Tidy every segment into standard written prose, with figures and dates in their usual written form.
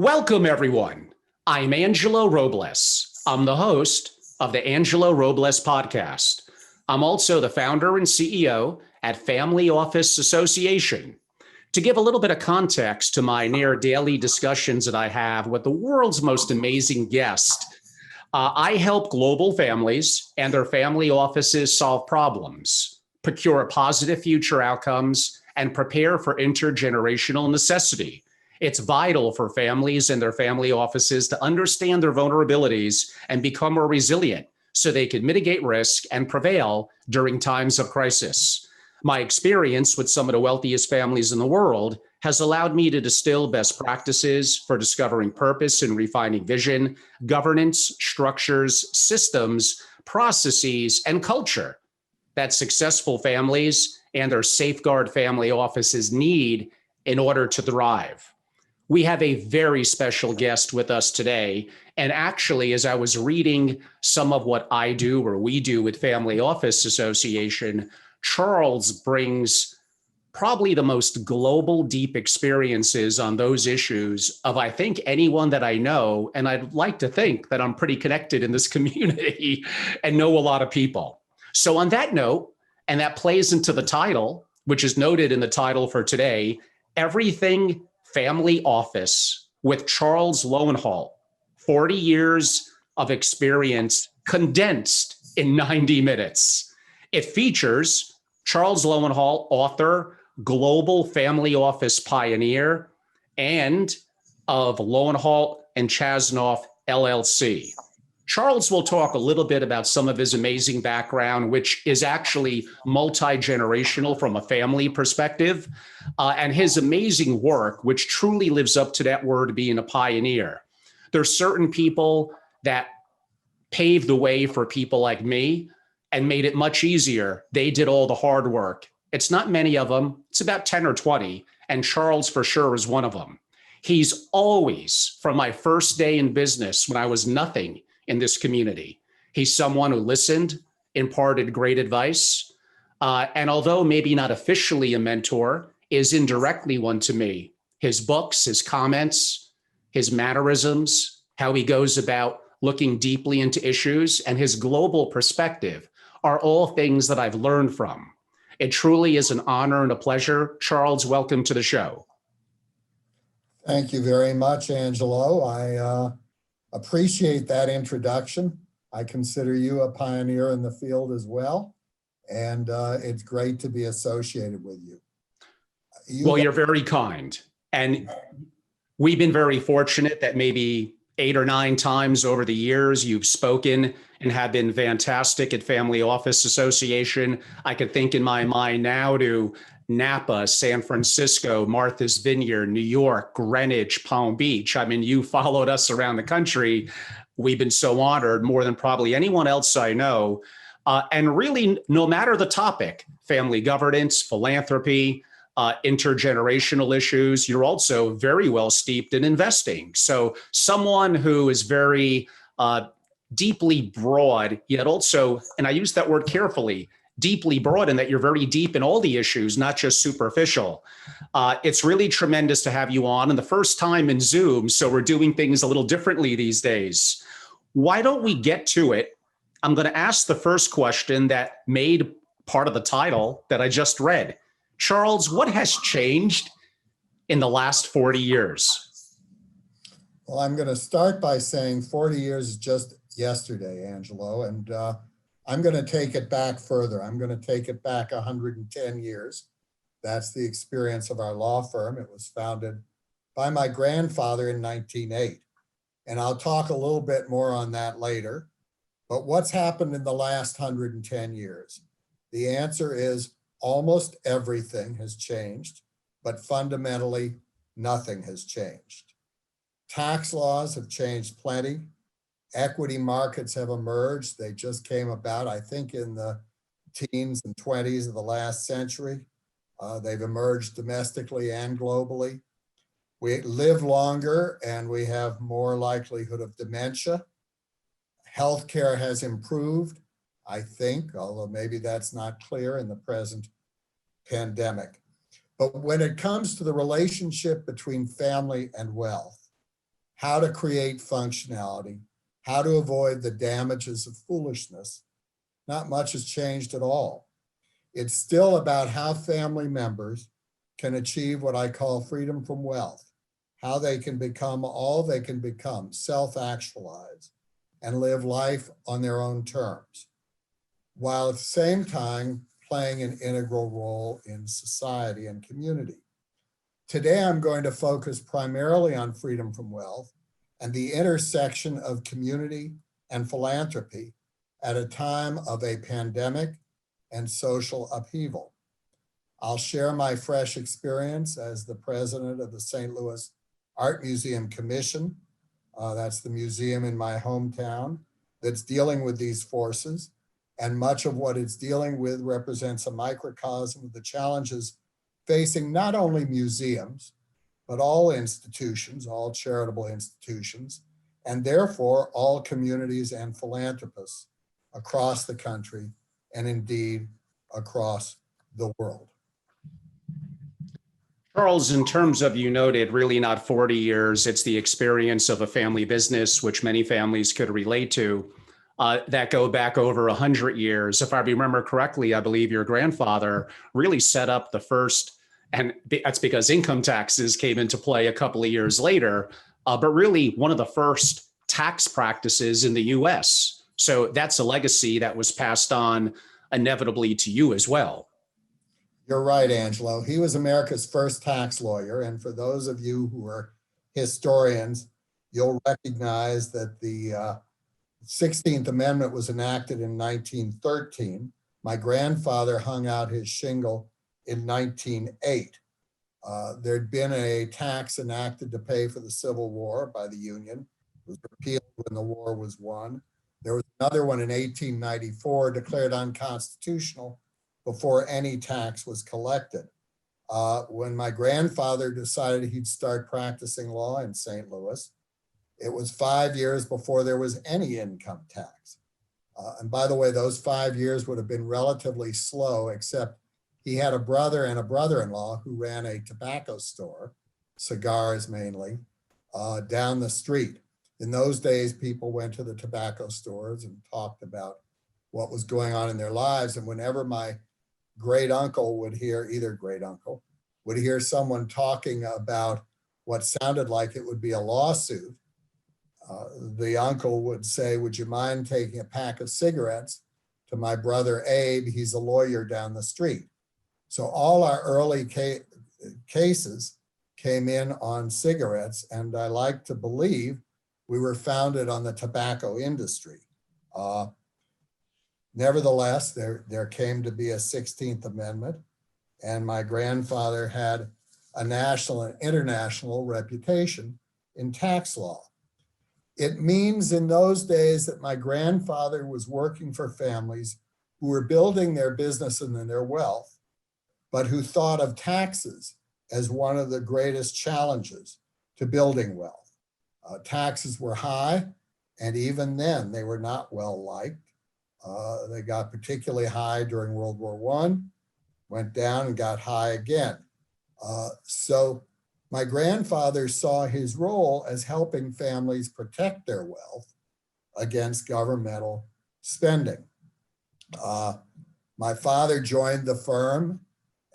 Welcome, everyone. I'm Angelo Robles. I'm the host of the Angelo Robles Podcast. I'm also the founder and CEO at Family Office Association. To give a little bit of context to my near daily discussions that I have with the world's most amazing guests, I help global families and their family offices solve problems, procure positive future outcomes, and prepare for intergenerational necessity. It's vital for families and their family offices to understand their vulnerabilities and become more resilient so they can mitigate risk and prevail during times of crisis. My experience with some of the wealthiest families in the world has allowed me to distill best practices for discovering purpose and refining vision, governance, structures, systems, processes, and culture that successful families and their safeguard family offices need in order to thrive. We have a very special guest with us today. And actually, as I was reading some of what I do or we do with Family Office Association, Charles brings probably the most global, deep experiences on those issues of, I think, anyone that I know. And I'd like to think that I'm pretty connected in this community and know a lot of people. So on that note, and that plays into the title, which is noted in the title for today, Everything Family Office with Charles Lowenhaupt, 40 years of experience condensed in 90 minutes. It features Charles Lowenhaupt, author, global family office pioneer, and of Lowenhaupt and Chasnoff, LLC. Charles will talk a little bit about some of his amazing background, which is actually multi-generational from a family perspective, and his amazing work, which truly lives up to that word being a pioneer. There's certain people that paved the way for people like me and made it much easier. They did all the hard work. It's not many of them. It's about 10 or 20, and Charles for sure is one of them. He's always, from my first day in business when I was nothing in this community, he's someone who listened, imparted great advice, and although maybe not officially a mentor, is indirectly one to me. His books, his comments, his mannerisms, how he goes about looking deeply into issues, and his global perspective are all things that I've learned from. It truly is an honor and a pleasure. Charles, welcome to the show. Thank you very much, Angelo. I appreciate that introduction. I consider you a pioneer in the field as well, and it's great to be associated with you. You're very kind. And we've been very fortunate that maybe 8 or 9 times over the years you've spoken and have been fantastic at Family Office Association. I could think in my mind now to Napa, San Francisco, Martha's Vineyard, New York, Greenwich, Palm Beach. I mean, you followed us around the country. We've been so honored, more than probably anyone else I know. And really, no matter the topic, family governance, philanthropy, intergenerational issues, you're also very well steeped in investing. So someone who is very deeply broad, yet also, and I use that word carefully, deeply broad, in that you're very deep in all the issues, not just superficial. It's really tremendous to have you on, and the first time in Zoom, so we're doing things a little differently these days. Why don't we get to it? I'm going to ask the first question that made part of the title that I just read. Charles, what has changed in the last 40 years? Well, I'm going to start by saying 40 years is just yesterday, Angelo, and I'm going to take it back further. I'm going to take it back 110 years. That's the experience of our law firm. It was founded by my grandfather in 1908. And I'll talk a little bit more on that later. But what's happened in the last 110 years? The answer is almost everything has changed, but fundamentally, nothing has changed. Tax laws have changed plenty. Equity markets have emerged. They just came about, I think, in the teens and 20s of the last century. They've emerged domestically and globally. We live longer and we have more likelihood of dementia. Healthcare has improved, I think, although maybe that's not clear in the present pandemic. But when it comes to the relationship between family and wealth, how to create functionality, how to avoid the damages of foolishness, not much has changed at all. It's still about how family members can achieve what I call freedom from wealth, how they can become all they can become, self-actualize, and live life on their own terms, while at the same time playing an integral role in society and community. Today, I'm going to focus primarily on freedom from wealth and the intersection of community and philanthropy at a time of a pandemic and social upheaval. I'll share my fresh experience as the president of the St. Louis Art Museum Commission. That's the museum in my hometown that's dealing with these forces. And much of what it's dealing with represents a microcosm of the challenges facing not only museums, but all institutions, all charitable institutions, and therefore all communities and philanthropists across the country and indeed across the world. Charles, in terms of, you noted, really not 40 years, it's the experience of a family business, which many families could relate to, that go back over 100 years. If I remember correctly, I believe your grandfather really set up the first, and that's because income taxes came into play a couple of years later, but really one of the first tax practices in the US. So that's a legacy that was passed on inevitably to you as well. You're right, Angelo. He was America's first tax lawyer. And for those of you who are historians, you'll recognize that the 16th Amendment was enacted in 1913. My grandfather hung out his shingle in 1908. There'd been a tax enacted to pay for the Civil War by the Union. It was repealed when the war was won. There was another one in 1894 declared unconstitutional before any tax was collected. When my grandfather decided he'd start practicing law in St. Louis, it was 5 years before there was any income tax. And by the way, those 5 years would have been relatively slow, except he had a brother and a brother-in-law who ran a tobacco store, cigars mainly, down the street. In those days, people went to the tobacco stores and talked about what was going on in their lives. And whenever my great uncle would hear, either great uncle, would hear someone talking about what sounded like it would be a lawsuit, the uncle would say, "Would you mind taking a pack of cigarettes to my brother Abe? He's a lawyer down the street." So all our early cases came in on cigarettes, and I like to believe we were founded on the tobacco industry. Nevertheless, there came to be a 16th Amendment, and my grandfather had a national and international reputation in tax law. It means in those days that my grandfather was working for families who were building their business and their wealth, but who thought of taxes as one of the greatest challenges to building wealth. Taxes were high, and even then they were not well liked. They got particularly high during World War I, went down and got high again. So my grandfather saw his role as helping families protect their wealth against governmental spending. My father joined the firm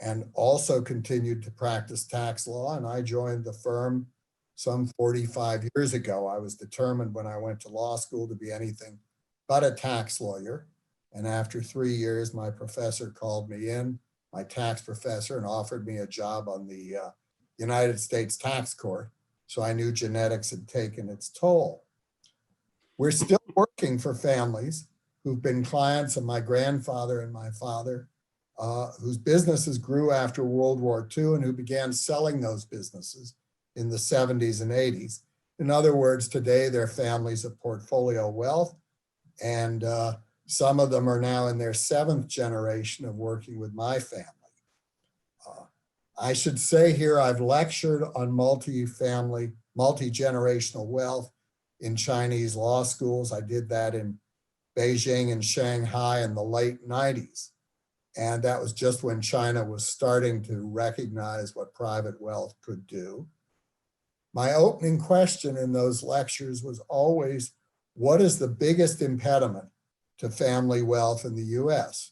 and also continued to practice tax law, and I joined the firm some 45 years ago. I was determined when I went to law school to be anything but a tax lawyer. And after 3 years, my professor called me in, my tax professor, and offered me a job on the United States Tax Court. So I knew genetics had taken its toll. We're still working for families who've been clients of my grandfather and my father, whose businesses grew after World War II and who began selling those businesses in the 70s and 80s. In other words, today their families have portfolio wealth, and some of them are now in their seventh generation of working with my family. I should say here, I've lectured on multi-family, multi-generational wealth in Chinese law schools. I did that in Beijing and Shanghai in the late 90s. And that was just when China was starting to recognize what private wealth could do. My opening question in those lectures was always, what is the biggest impediment to family wealth in the US?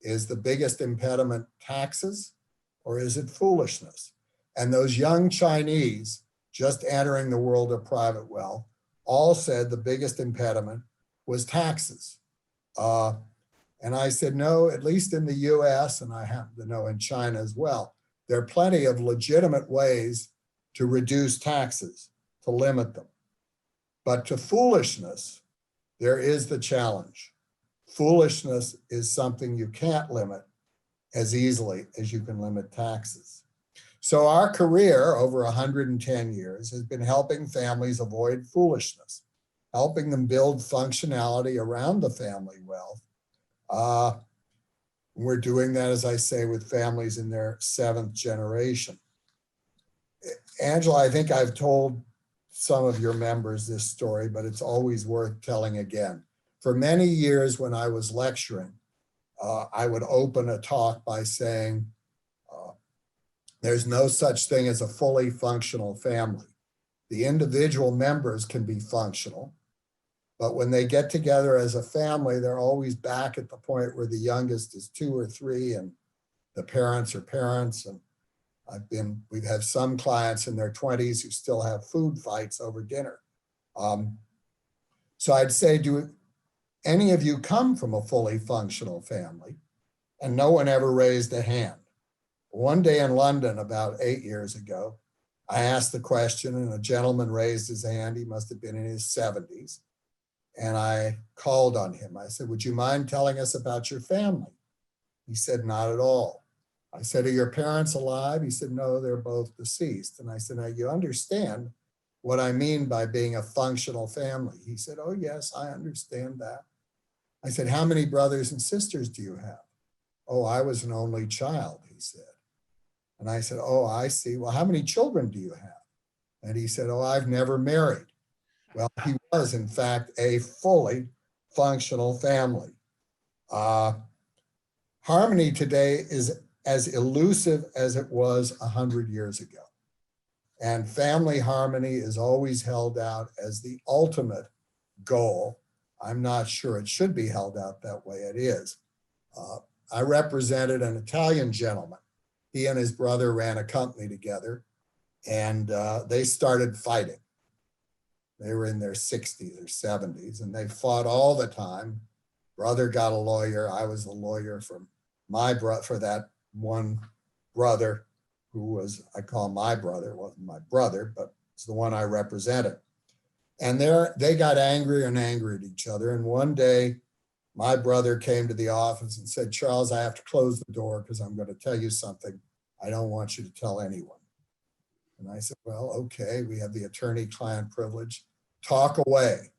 Is the biggest impediment taxes, or is it foolishness? And those young Chinese just entering the world of private wealth all said the biggest impediment was taxes. And I said, no, at least in the US, and I happen to know in China as well, there are plenty of legitimate ways to reduce taxes, to limit them. But to foolishness, there is the challenge. Foolishness is something you can't limit as easily as you can limit taxes. So our career over 110 years has been helping families avoid foolishness, helping them build functionality around the family wealth. We're doing that, as I say, with families in their 7th generation. Angela, I think I've told some of your members this story, but it's always worth telling again. For many years when I was lecturing, I would open a talk by saying, there's no such thing as a fully functional family. The individual members can be functional, but when they get together as a family, they're always back at the point where the youngest is 2 or 3 and the parents are parents. And we've had some clients in their 20s who still have food fights over dinner. So I'd say, do any of you come from a fully functional family? And no one ever raised a hand. One day in London, about 8 years ago, I asked the question and a gentleman raised his hand. He must have been in his 70s. And I called on him. I said, would you mind telling us about your family? He said, not at all. I said, are your parents alive? He said, no, they're both deceased. And I said, now you understand what I mean by being a functional family. He said, oh yes, I understand that. I said, how many brothers and sisters do you have? Oh, I was an only child, he said. And I said, oh, I see. Well, how many children do you have? And he said, oh, I've never married. Well, he was, in fact, a fully functional family. Harmony today is as elusive as it was 100 years ago. And family harmony is always held out as the ultimate goal. I'm not sure it should be held out that way. It is. I represented an Italian gentleman. He and his brother ran a company together, and they started fighting. They were in their 60s or 70s, and they fought all the time. Brother got a lawyer. I was the lawyer for that one brother who was, I call my brother, wasn't my brother, but it's the one I represented. And they got angrier and angrier at each other. And one day, my brother came to the office and said, Charles, I have to close the door because I'm going to tell you something I don't want you to tell anyone. And I said, well, okay, we have the attorney-client privilege. Talk away.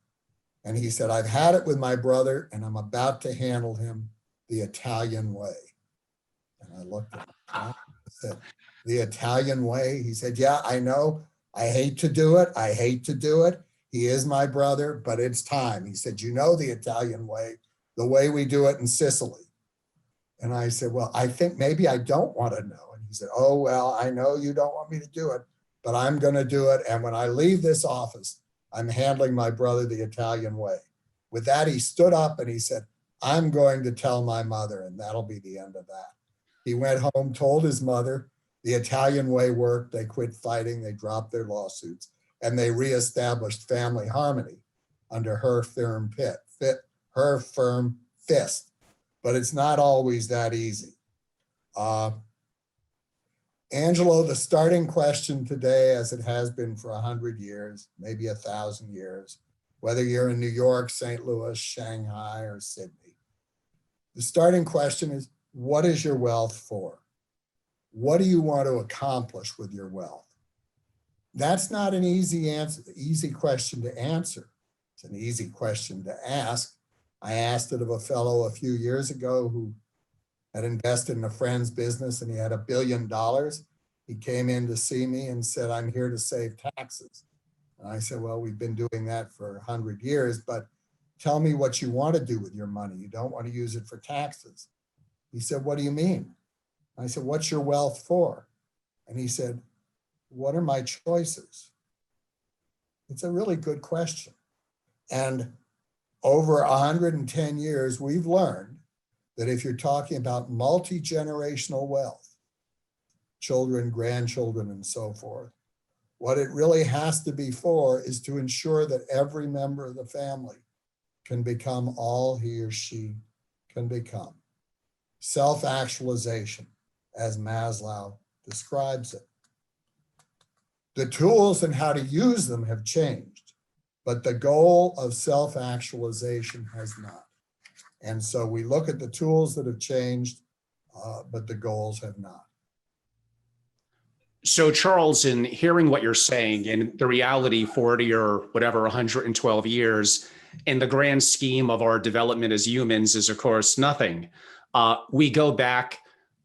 And he said, I've had it with my brother and I'm about to handle him the Italian way. And I looked at him. I said, the Italian way? He said, yeah, I know. I hate to do it. I hate to do it. He is my brother, but it's time. He said, you know the Italian way, the way we do it in Sicily. And I said, well, I think maybe I don't want to know. And he said, oh, well, I know you don't want me to do it, but I'm going to do it. And when I leave this office, I'm handling my brother the Italian way. With that, he stood up and he said, I'm going to tell my mother, and that'll be the end of that. He went home, told his mother the Italian way worked. They quit fighting. They dropped their lawsuits, and they reestablished family harmony under her firm fist. But it's not always that easy. Angelo, the starting question today, as it has been for 100 years, maybe 1,000 years, whether you're in New York, St. Louis, Shanghai, or Sydney, the starting question is, what is your wealth for? What do you want to accomplish with your wealth? That's not an easy question to answer. It's an easy question to ask. I asked it of a fellow a few years ago who had invested in a friend's business and he had $1 billion. He came in to see me and said, I'm here to save taxes. And I said, well, we've been doing that for 100 years, but tell me what you want to do with your money. You don't want to use it for taxes. He said, what do you mean? I said, what's your wealth for? And he said, what are my choices? It's a really good question. And over 110 years, we've learned that if you're talking about multi-generational wealth, children, grandchildren, and so forth, what it really has to be for is to ensure that every member of the family can become all he or she can become. Self-actualization, as Maslow describes it. The tools and how to use them have changed, but the goal of self-actualization has not. And so we look at the tools that have changed, but the goals have not. So, Charles, in hearing what you're saying, and the reality 40 or whatever, 112 years, in the grand scheme of our development as humans is, of course, nothing. We go back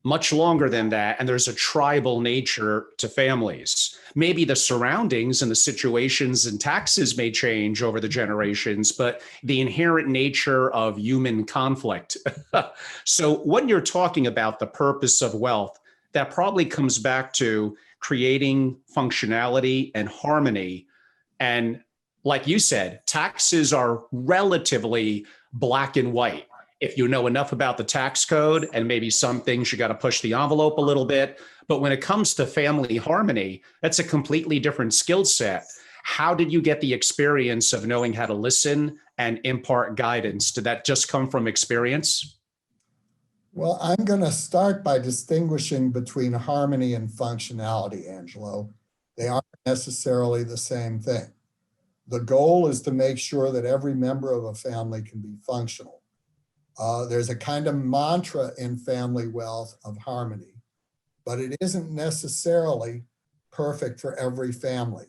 much longer than that, and there's a tribal nature to families. Maybe the surroundings and the situations and taxes may change over the generations, but the inherent nature of human conflict. So when you're talking about the purpose of wealth, that probably comes back to creating functionality and harmony. And like you said, taxes are relatively black and white. If you know enough about the tax code, and maybe some things you got to push the envelope a little bit. But when it comes to family harmony, that's a completely different skill set. How did you get the experience of knowing how to listen and impart guidance? Did that just come from experience? Well, I'm going to start by distinguishing between harmony and functionality, Angelo. They aren't necessarily the same thing. The goal is to make sure that every member of a family can be functional. There's a kind of mantra in family wealth of harmony, but it isn't necessarily perfect for every family.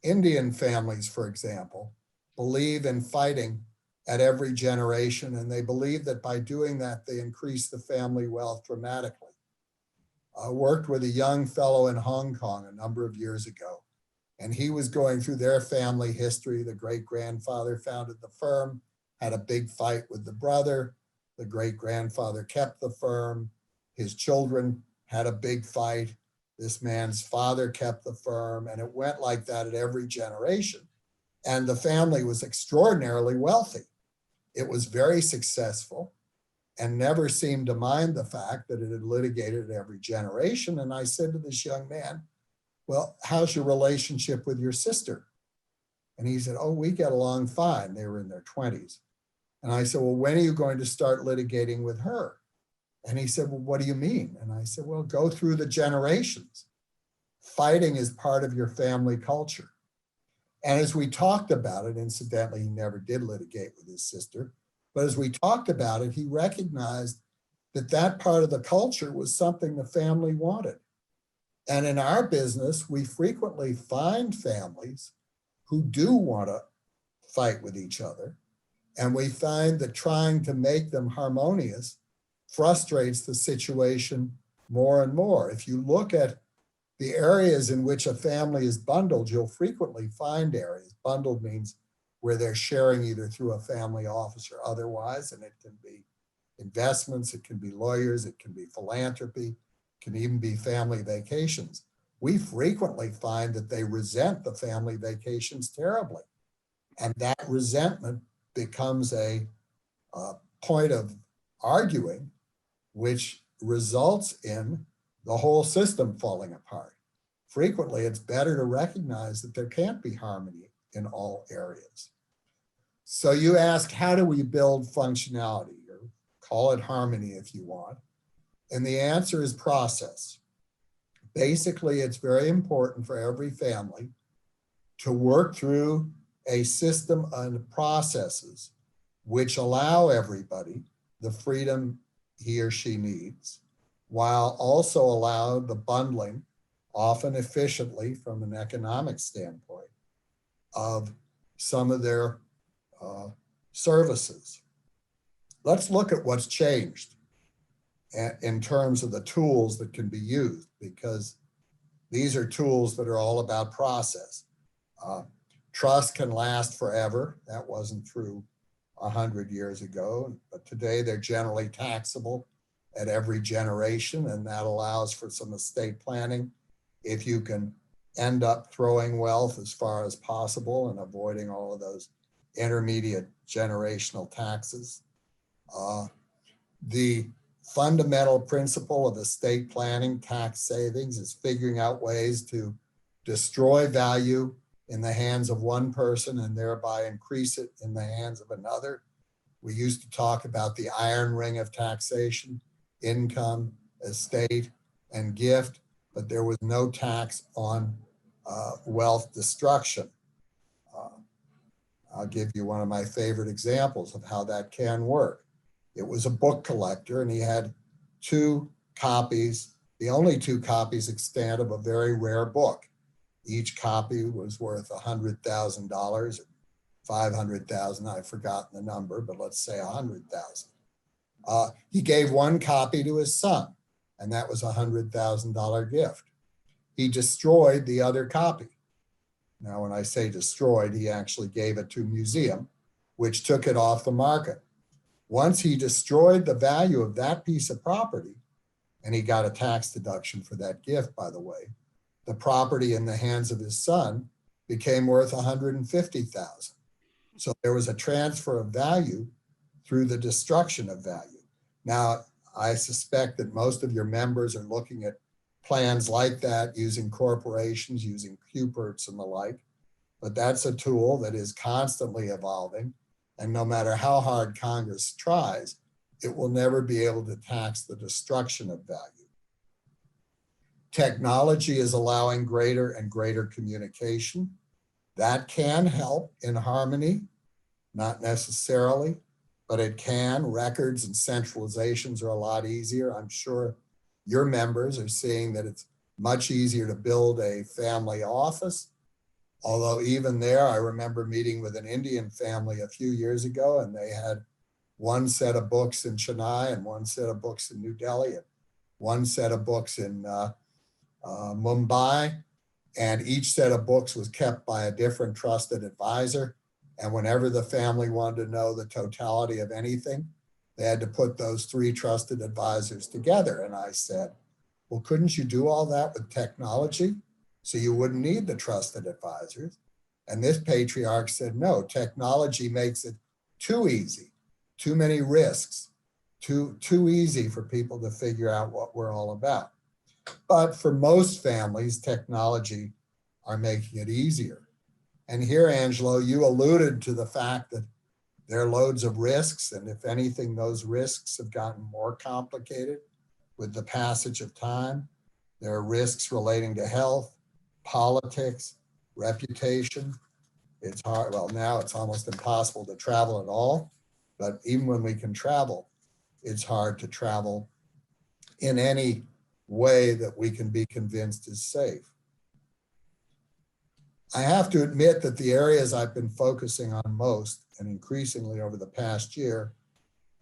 Indian families, for example, believe in fighting at every generation, and they believe that by doing that, they increase the family wealth dramatically. I worked with a young fellow in Hong Kong a number of years ago, and he was going through their family history. The great-grandfather founded the firm, had a big fight with the brother. The great-grandfather kept the firm. His children had a big fight. This man's father kept the firm, and it went like that at every generation. And the family was extraordinarily wealthy. It was very successful and never seemed to mind the fact that it had litigated every generation. And I said to this young man, well, how's your relationship with your sister? And he said, oh, we get along fine. They were in their 20s. And I said, well, when are you going to start litigating with her? And he said, well, what do you mean? And I said, well, go through the generations. Fighting is part of your family culture. And as we talked about it, incidentally, he never did litigate with his sister, but as we talked about it, he recognized that that part of the culture was something the family wanted. And in our business, we frequently find families who do want to fight with each other. And we find that trying to make them harmonious frustrates the situation more and more. If you look at the areas in which a family is bundled, you'll frequently find areas. Bundled means where they're sharing either through a family office or otherwise, and it can be investments, it can be lawyers, it can be philanthropy, it can even be family vacations. We frequently find that they resent the family vacations terribly. And that resentment becomes a point of arguing, which results in the whole system falling apart. Frequently, it's better to recognize that there can't be harmony in all areas. So you ask, how do we build functionality, or call it harmony if you want? And the answer is process. Basically, it's very important for every family to work through a system of processes which allow everybody the freedom he or she needs, while also allow the bundling, often efficiently from an economic standpoint, of some of their services. Let's look at what's changed in terms of the tools that can be used, because these are tools that are all about process. Trust can last forever. That wasn't true 100 years ago, but today they're generally taxable at every generation, and that allows for some estate planning. If you can end up throwing wealth as far as possible and avoiding all of those intermediate generational taxes. The fundamental principle of estate planning, tax savings, is figuring out ways to destroy value in the hands of one person and thereby increase it in the hands of another. We used to talk about the iron ring of taxation, income, estate, and gift, but there was no tax on wealth destruction. I'll give you one of my favorite examples of how that can work. It was a book collector, and he had two copies, the only two copies extant of a very rare book. Each copy was worth $100,000, or $500,000. I've forgotten the number, but let's say $100,000. He gave one copy to his son, and that was a $100,000 gift. He destroyed the other copy. Now, when I say destroyed, he actually gave it to a museum, which took it off the market. Once he destroyed the value of that piece of property, and he got a tax deduction for that gift, by the way, the property in the hands of his son became worth $150,000. So there was a transfer of value through the destruction of value. Now, I suspect that most of your members are looking at plans like that using corporations, using QPERTs and the like, but that's a tool that is constantly evolving. And no matter how hard Congress tries, it will never be able to tax the destruction of value. Technology is allowing greater and greater communication. That can help in harmony, not necessarily, but it can. Records and centralizations are a lot easier. I'm sure your members are seeing that it's much easier to build a family office. Although even there, I remember meeting with an Indian family a few years ago, and they had one set of books in Chennai and one set of books in New Delhi and one set of books in Mumbai. And each set of books was kept by a different trusted advisor. And whenever the family wanted to know the totality of anything, they had to put those three trusted advisors together. And I said, well, couldn't you do all that with technology so you wouldn't need the trusted advisors? And this patriarch said, no, technology makes it too easy, too many risks, too easy for people to figure out what we're all about. But for most families, technology are making it easier. And here, Angelo, you alluded to the fact that there are loads of risks, and if anything, those risks have gotten more complicated with the passage of time. There are risks relating to health, politics, reputation. It's hard, well, now it's almost impossible to travel at all, but even when we can travel, it's hard to travel in any way that we can be convinced is safe. I have to admit that the areas I've been focusing on most, and increasingly over the past year,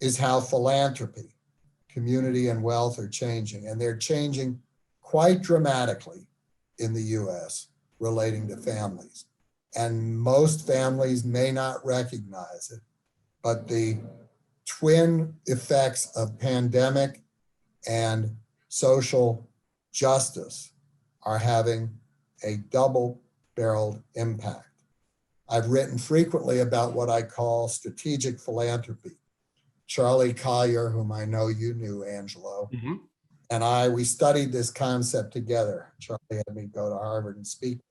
is how philanthropy, community, and wealth are changing. And they're changing quite dramatically in the US relating to families. And most families may not recognize it, but the twin effects of pandemic and social justice are having a double-barreled impact. I've written frequently about what I call strategic philanthropy. Charlie Collier, whom I know you knew, Angelo, and we studied this concept together. Charlie had me go to Harvard and speak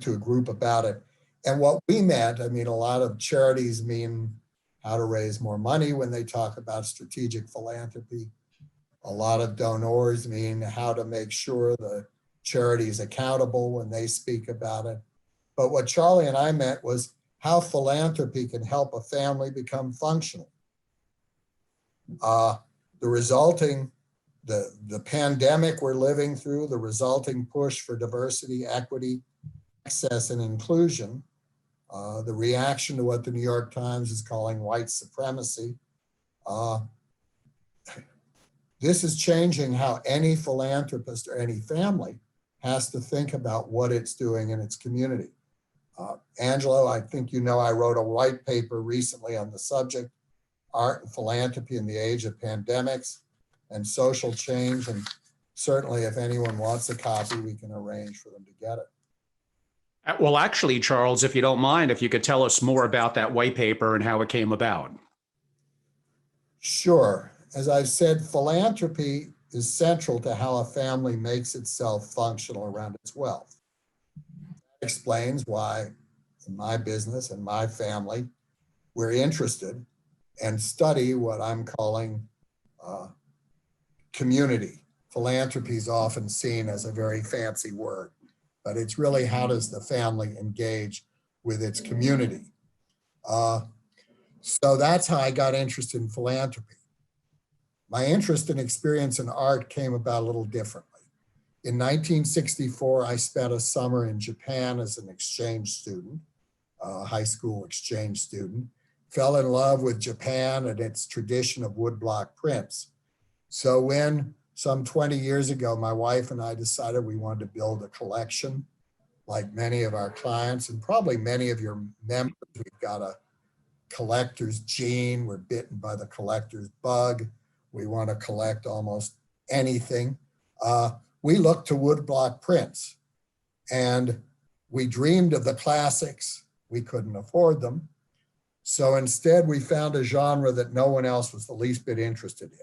to a group about it. And what we meant, I mean, a lot of charities mean how to raise more money when they talk about strategic philanthropy. A lot of donors mean how to make sure the charity is accountable when they speak about it. But what Charlie and I meant was how philanthropy can help a family become functional. The pandemic we're living through, the resulting push for diversity, equity, access, and inclusion, the reaction to what the New York Times is calling white supremacy, this is changing how any philanthropist or any family has to think about what it's doing in its community. Angelo, I think you know I wrote a white paper recently on the subject, Art and Philanthropy in the Age of Pandemics and Social Change. And certainly if anyone wants a copy, we can arrange for them to get it. Well, actually, Charles, if you don't mind, if you could tell us more about that white paper and how it came about. Sure. As I've said, philanthropy is central to how a family makes itself functional around its wealth. That explains why in my business and my family, we're interested and study what I'm calling community. Philanthropy is often seen as a very fancy word, but it's really how does the family engage with its community. So that's how I got interested in philanthropy. My interest and experience in art came about a little differently. In 1964, I spent a summer in Japan as an exchange student, a high school exchange student, fell in love with Japan and its tradition of woodblock prints. So when some 20 years ago, my wife and I decided we wanted to build a collection, like many of our clients and probably many of your members, we've got a collector's gene, we're bitten by the collector's bug. We want to collect almost anything. We looked to woodblock prints and we dreamed of the classics. We couldn't afford them. So instead we found a genre that no one else was the least bit interested in.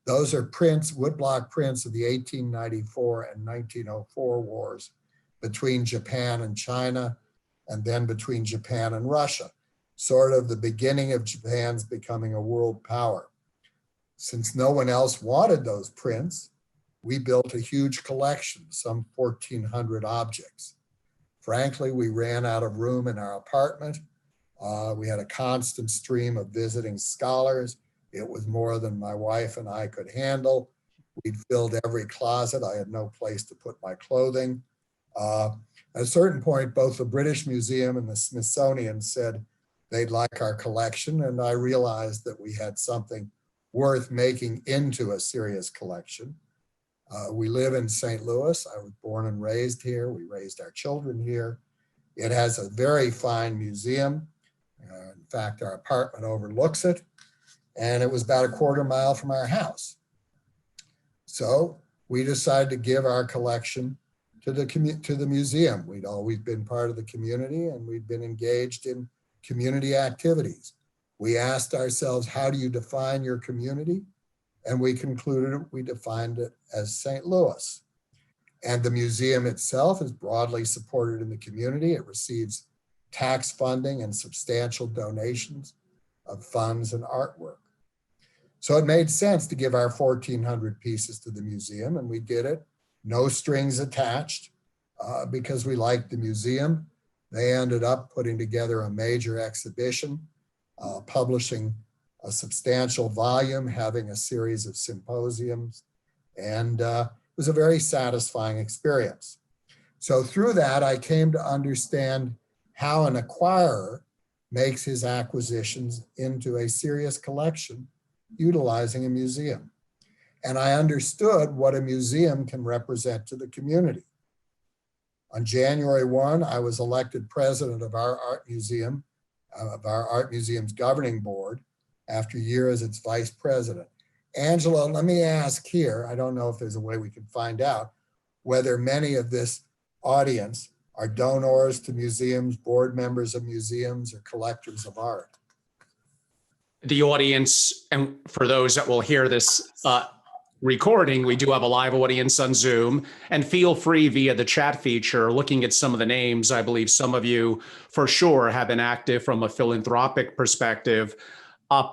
Those are prints, woodblock prints of the 1894 and 1904 wars between Japan and China, and then between Japan and Russia, sort of the beginning of Japan's becoming a world power. Since no one else wanted those prints, we built a huge collection, some 1,400 objects. Frankly, we ran out of room in our apartment. We had a constant stream of visiting scholars. It was more than my wife and I could handle. We'd filled every closet. I had no place to put my clothing. At a certain point, both the British Museum and the Smithsonian said they'd like our collection, and I realized that we had something worth making into a serious collection. We live in St. Louis. I was born and raised here. We raised our children here. It has a very fine museum. In fact, our apartment overlooks it, and it was about a quarter mile from our house. So we decided to give our collection to the museum. We'd always been part of the community, and we'd been engaged in community activities. We asked ourselves, how do you define your community? And we concluded we defined it as St. Louis. And the museum itself is broadly supported in the community. It receives tax funding and substantial donations of funds and artwork. So it made sense to give our 1,400 pieces to the museum, and we did it, no strings attached, because we liked the museum. They ended up putting together a major exhibition, publishing a substantial volume, having a series of symposiums, and it was a very satisfying experience. So through that, I came to understand how an acquirer makes his acquisitions into a serious collection utilizing a museum. And I understood what a museum can represent to the community. On January 1, I was elected president of our art museum, of our art museum's governing board, after a year as its vice president. Angelo, let me ask here, I don't know if there's a way we can find out whether many of this audience are donors to museums, board members of museums, or collectors of art. The audience, and for those that will hear this recording, we do have a live audience on Zoom, and feel free via the chat feature, looking at some of the names. I believe some of you for sure have been active from a philanthropic perspective.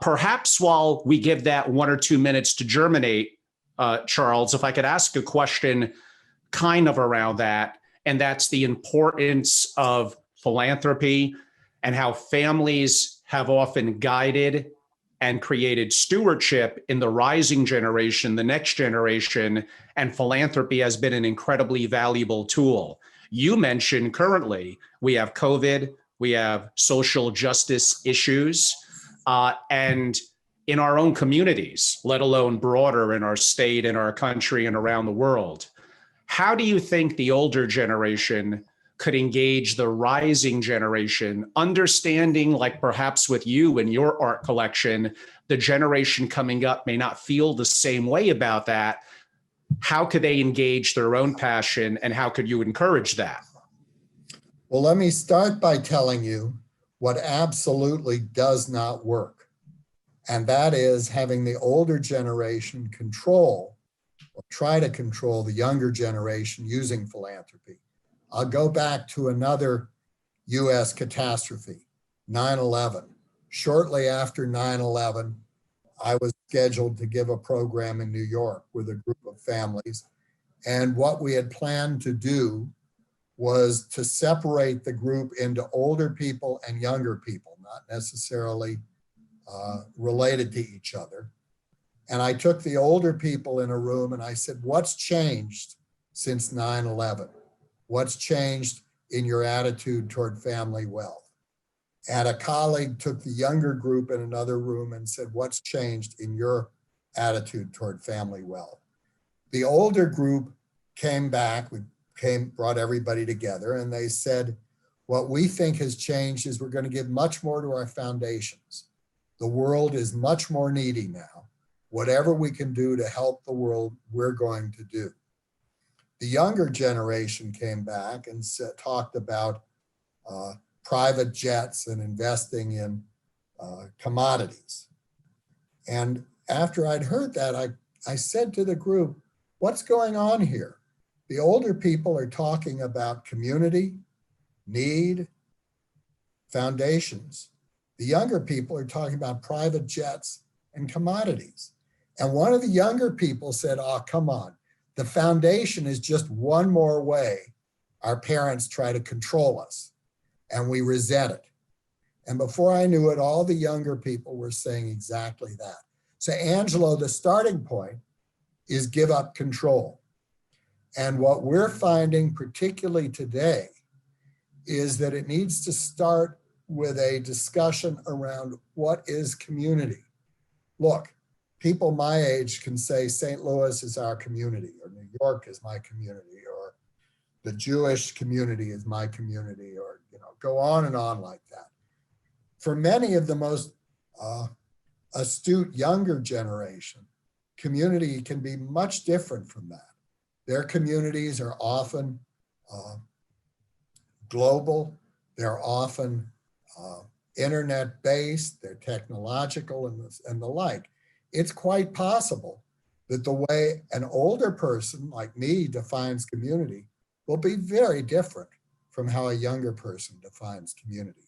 Perhaps while we give that 1 or 2 minutes to germinate, Charles, if I could ask a question kind of around that, and that's the importance of philanthropy and how families have often guided and created stewardship in the rising generation, the next generation, and philanthropy has been an incredibly valuable tool. You mentioned currently we have COVID, we have social justice issues, and in our own communities, let alone broader in our state, in our country, and around the world. How do you think the older generation could engage the rising generation, understanding, like perhaps with you and your art collection, the generation coming up may not feel the same way about that, how could they engage their own passion, and how could you encourage that? Well, let me start by telling you what absolutely does not work. And that is having the older generation control or try to control the younger generation using philanthropy. I'll go back to another US catastrophe, 9/11. Shortly after 9/11, I was scheduled to give a program in New York with a group of families. And what we had planned to do was to separate the group into older people and younger people, not necessarily related to each other. And I took the older people in a room and I said, what's changed since 9/11? What's changed in your attitude toward family wealth? And a colleague took the younger group in another room and said, what's changed in your attitude toward family wealth? The older group came back, brought everybody together, and they said, what we think has changed is we're going to give much more to our foundations. The world is much more needy now. Whatever we can do to help the world, we're going to do. The younger generation came back and talked about private jets and investing in commodities. And after I'd heard that, I said to the group, what's going on here? The older people are talking about community, need, foundations. The younger people are talking about private jets and commodities. And one of the younger people said, oh, come on. The foundation is just one more way our parents try to control us, and we resent it. And before I knew it, all the younger people were saying exactly that. So Angelo, the starting point is give up control. And what we're finding, particularly today, is that it needs to start with a discussion around what is community. Look, people my age can say St. Louis is our community, or New York is my community, or the Jewish community is my community, or go on and on like that. For many of the most astute younger generation, community can be much different from that. Their communities are often global, they're often internet-based, they're technological and the like. It's quite possible that the way an older person like me defines community will be very different from how a younger person defines community.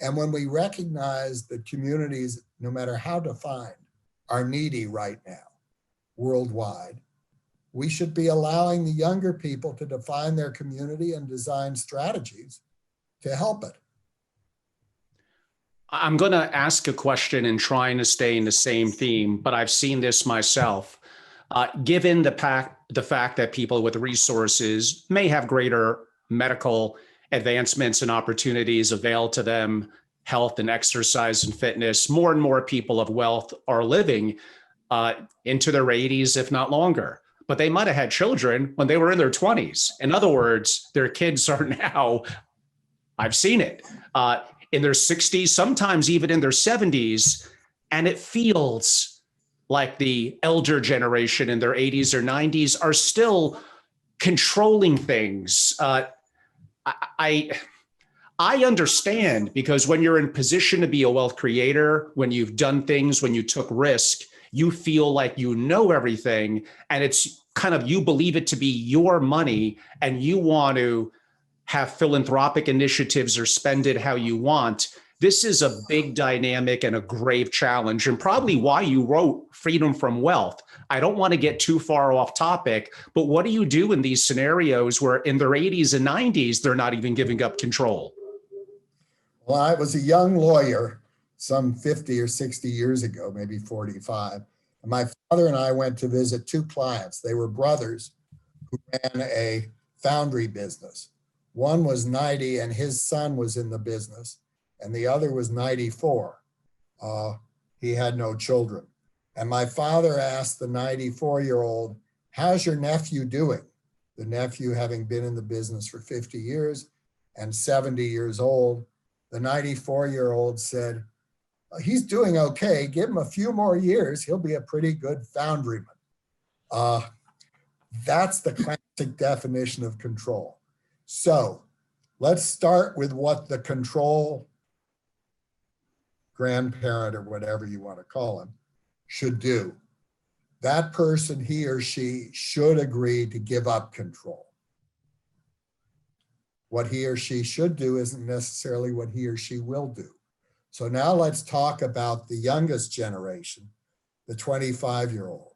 And when we recognize that communities, no matter how defined, are needy right now, worldwide, we should be allowing the younger people to define their community and design strategies to help it. I'm going to ask a question and trying to stay in the same theme, but I've seen this myself. Given the fact that people with resources may have greater medical advancements and opportunities availed to them, health and exercise and fitness, more and more people of wealth are living into their 80s, if not longer. But they might have had children when they were in their 20s. In other words, their kids are now, I've seen it, in their 60s, sometimes even in their 70s. And it feels like the elder generation in their 80s or 90s are still controlling things. I understand, because when you're in position to be a wealth creator, when you've done things, when you took risk, you feel like you know everything, and it's kind of, you believe it to be your money and you want to have philanthropic initiatives or spend it how you want. This is a big dynamic and a grave challenge, and probably why you wrote Freedom from Wealth. I don't want to get too far off topic, but what do you do in these scenarios where in their 80s and 90s, they're not even giving up control? Well, I was a young lawyer some 50 or 60 years ago, maybe 45. And my father and I went to visit two clients. They were brothers who ran a foundry business. One was 90 and his son was in the business, and the other was 94. He had no children. And my father asked the 94-year-old, how's your nephew doing? The nephew having been in the business for 50 years and 70 years old. The 94-year-old said, he's doing okay. Give him a few more years. He'll be a pretty good foundryman. That's the classic definition of control. So let's start with what the control grandparent, or whatever you want to call him, should do. That person, he or she, should agree to give up control. What he or she should do isn't necessarily what he or she will do. So now let's talk about the youngest generation, the 25-year-old.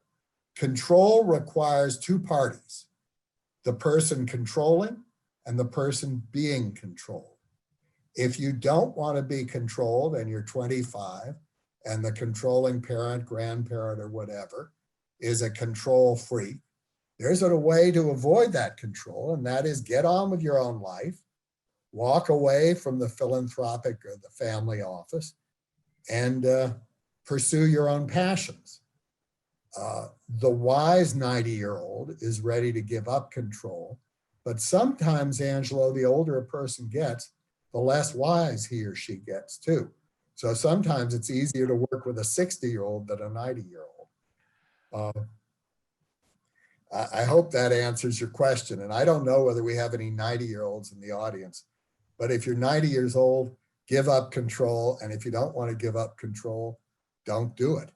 Control requires two parties, the person controlling and the person being controlled. If you don't want to be controlled and you're 25 and the controlling parent, grandparent, or whatever is a control freak, there's a way to avoid that control, and that is get on with your own life, walk away from the philanthropic or the family office, and pursue your own passions. The wise 90-year-old is ready to give up control, but sometimes, Angelo, the older a person gets, the less wise he or she gets too. So sometimes it's easier to work with a 60-year-old than a 90-year-old. I hope that answers your question. And I don't know whether we have any 90-year-olds in the audience, but if you're 90 years old, give up control. And if you don't want to give up control, don't do it.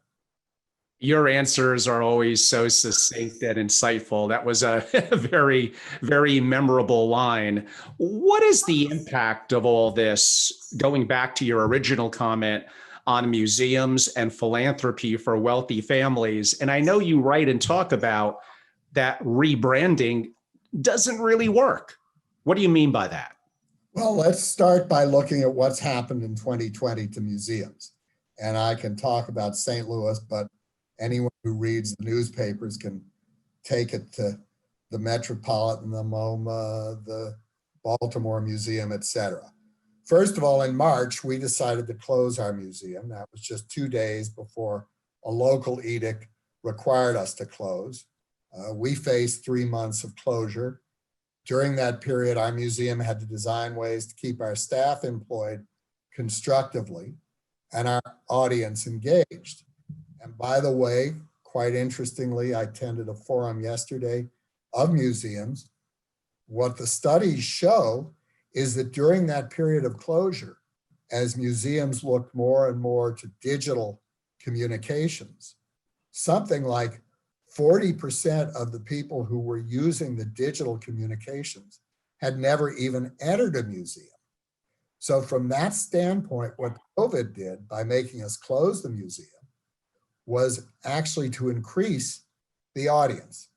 Your answers are always so succinct and insightful. That was a very, very memorable line. What is the impact of all this, going back to your original comment, on museums and philanthropy for wealthy families? And I know you write and talk about that rebranding doesn't really work. What do you mean by that? Well, let's start by looking at what's happened in 2020 to museums. And I can talk about St. Louis, but anyone who reads the newspapers can take it to the Metropolitan, the MoMA, the Baltimore Museum, etc. First of all, in March, we decided to close our museum. That was just 2 days before a local edict required us to close. We faced 3 months of closure. During that period, our museum had to design ways to keep our staff employed constructively and our audience engaged. And by the way, quite interestingly, I attended a forum yesterday of museums. What the studies show is that during that period of closure, as museums looked more and more to digital communications, something like 40% of the people who were using the digital communications had never even entered a museum. So from that standpoint, what COVID did by making us close the museum was actually to increase the audience.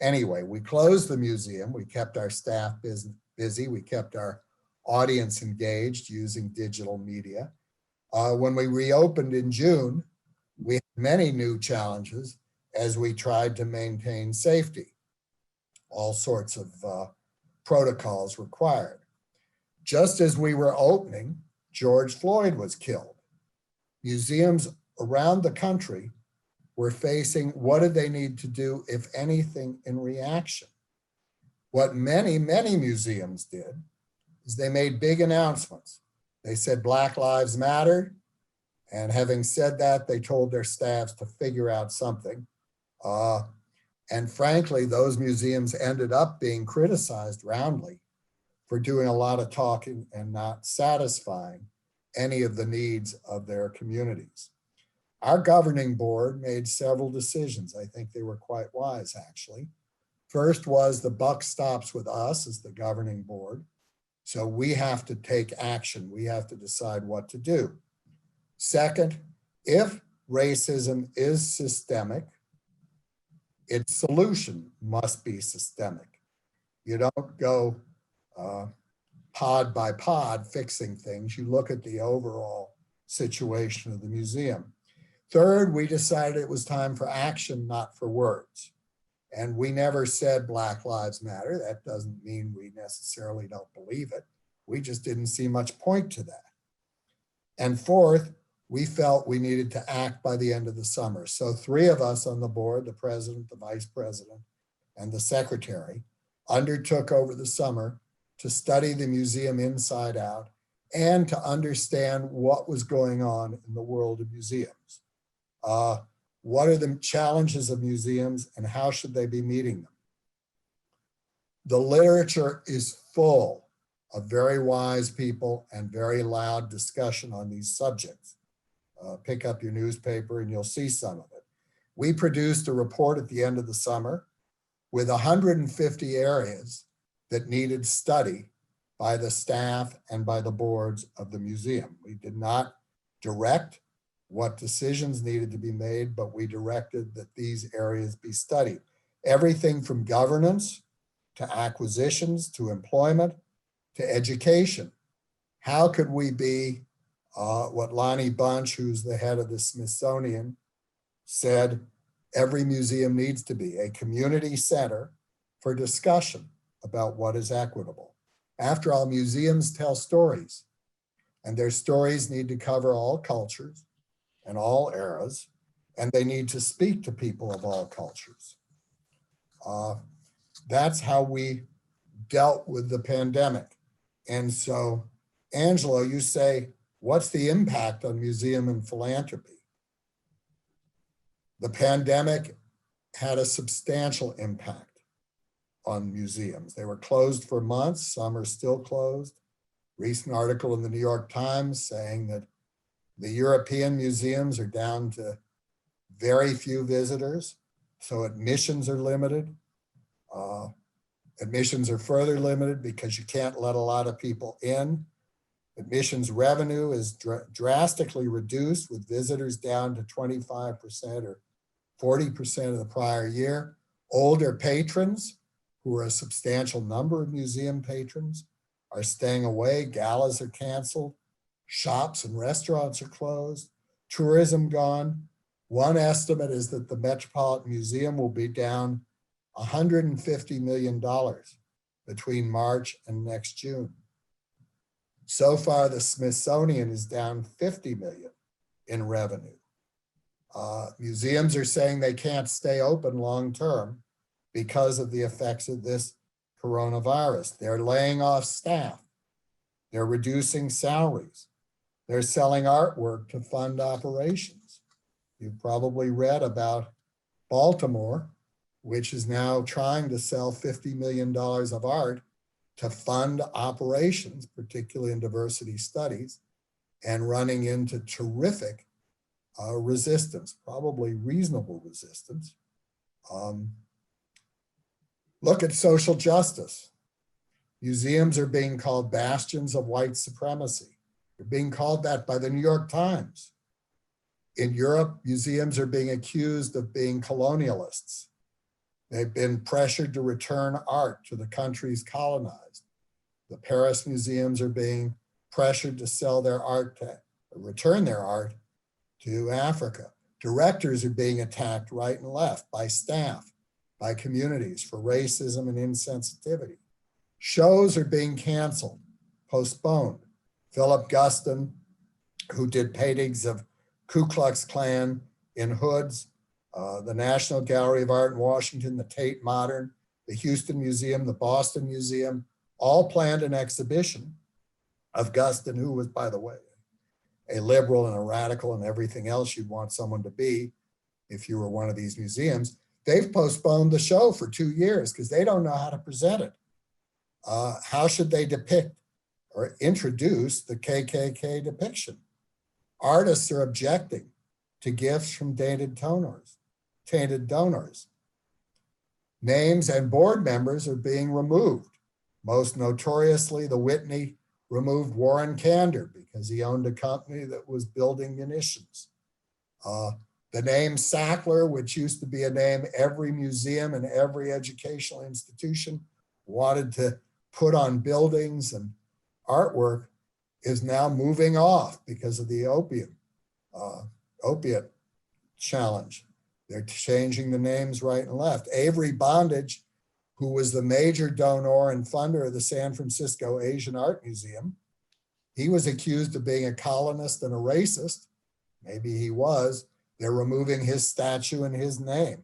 Anyway, we closed the museum, we kept our staff busy, we kept our audience engaged using digital media. When we reopened in June, we had many new challenges as we tried to maintain safety. All sorts of protocols required. Just as we were opening, George Floyd was killed. Museums around the country were facing what did they need to do, if anything, in reaction. What many, many museums did is they made big announcements. They said Black Lives Matter, and having said that, they told their staffs to figure out something. And frankly, those museums ended up being criticized roundly for doing a lot of talking and not satisfying any of the needs of their communities. Our governing board made several decisions. I think they were quite wise, actually. First was the buck stops with us as the governing board. So we have to take action. We have to decide what to do. Second, if racism is systemic, its solution must be systemic. You don't go pod by pod fixing things. You look at the overall situation of the museum. Third, we decided it was time for action, not for words. And we never said Black Lives Matter. That doesn't mean we necessarily don't believe it. We just didn't see much point to that. And fourth, we felt we needed to act by the end of the summer. So 3 of us on the board, the president, the vice president, and the secretary, undertook over the summer to study the museum inside out and to understand what was going on in the world of museums. What are the challenges of museums and how should they be meeting them? The literature is full of very wise people and very loud discussion on these subjects. Pick up your newspaper and you'll see some of it. We produced a report at the end of the summer with 150 areas that needed study by the staff and by the boards of the museum. We did not direct what decisions needed to be made, but we directed that these areas be studied. Everything from governance to acquisitions to employment to education. How could we be what Lonnie Bunch, who's the head of the Smithsonian, said every museum needs to be a community center for discussion about what is equitable. After all, museums tell stories, and their stories need to cover all cultures and all eras, and they need to speak to people of all cultures. That's how we dealt with the pandemic. And so, Angelo, you say, what's the impact on museum and philanthropy? The pandemic had a substantial impact on museums. They were closed for months. Some are still closed. Recent article in the New York Times saying that the European museums are down to very few visitors, so admissions are limited. Admissions are further limited because you can't let a lot of people in. Admissions revenue is drastically reduced, with visitors down to 25% or 40% of the prior year. Older patrons, who are a substantial number of museum patrons, are staying away. Galas are canceled. Shops and restaurants are closed. Tourism gone. One estimate is that the Metropolitan Museum will be down $150 million between March and next June. So far, the Smithsonian is down $50 million in revenue. Museums are saying they can't stay open long-term because of the effects of this coronavirus. They're laying off staff. They're reducing salaries. They're selling artwork to fund operations. You've probably read about Baltimore, which is now trying to sell $50 million of art to fund operations, particularly in diversity studies, and running into terrific resistance, probably reasonable resistance. Look at social justice. Museums are being called bastions of white supremacy. They're being called that by the New York Times. In Europe, museums are being accused of being colonialists. They've been pressured to return art to the countries colonized. The Paris museums are being pressured to sell their art, to return their art to Africa. Directors are being attacked right and left by staff, by communities for racism and insensitivity. Shows are being canceled, postponed. Philip Guston, who did paintings of Ku Klux Klan in hoods, the National Gallery of Art in Washington, the Tate Modern, the Houston Museum, the Boston Museum, all planned an exhibition of Guston, who was, by the way, a liberal and a radical and everything else you'd want someone to be if you were one of these museums. They've postponed the show for 2 years because they don't know how to present it. How should they depict or introduce the KKK depiction? Artists are objecting to gifts from tainted donors. Names and board members are being removed. Most notoriously, the Whitney removed Warren Kander because he owned a company that was building munitions. The name Sackler, which used to be a name every museum and every educational institution wanted to put on buildings and artwork, is now moving off because of the opiate challenge. They're changing the names right and left. Avery Bondage, who was the major donor and funder of the San Francisco Asian Art Museum, he was accused of being a colonist and a racist. Maybe he was. They're removing his statue and his name.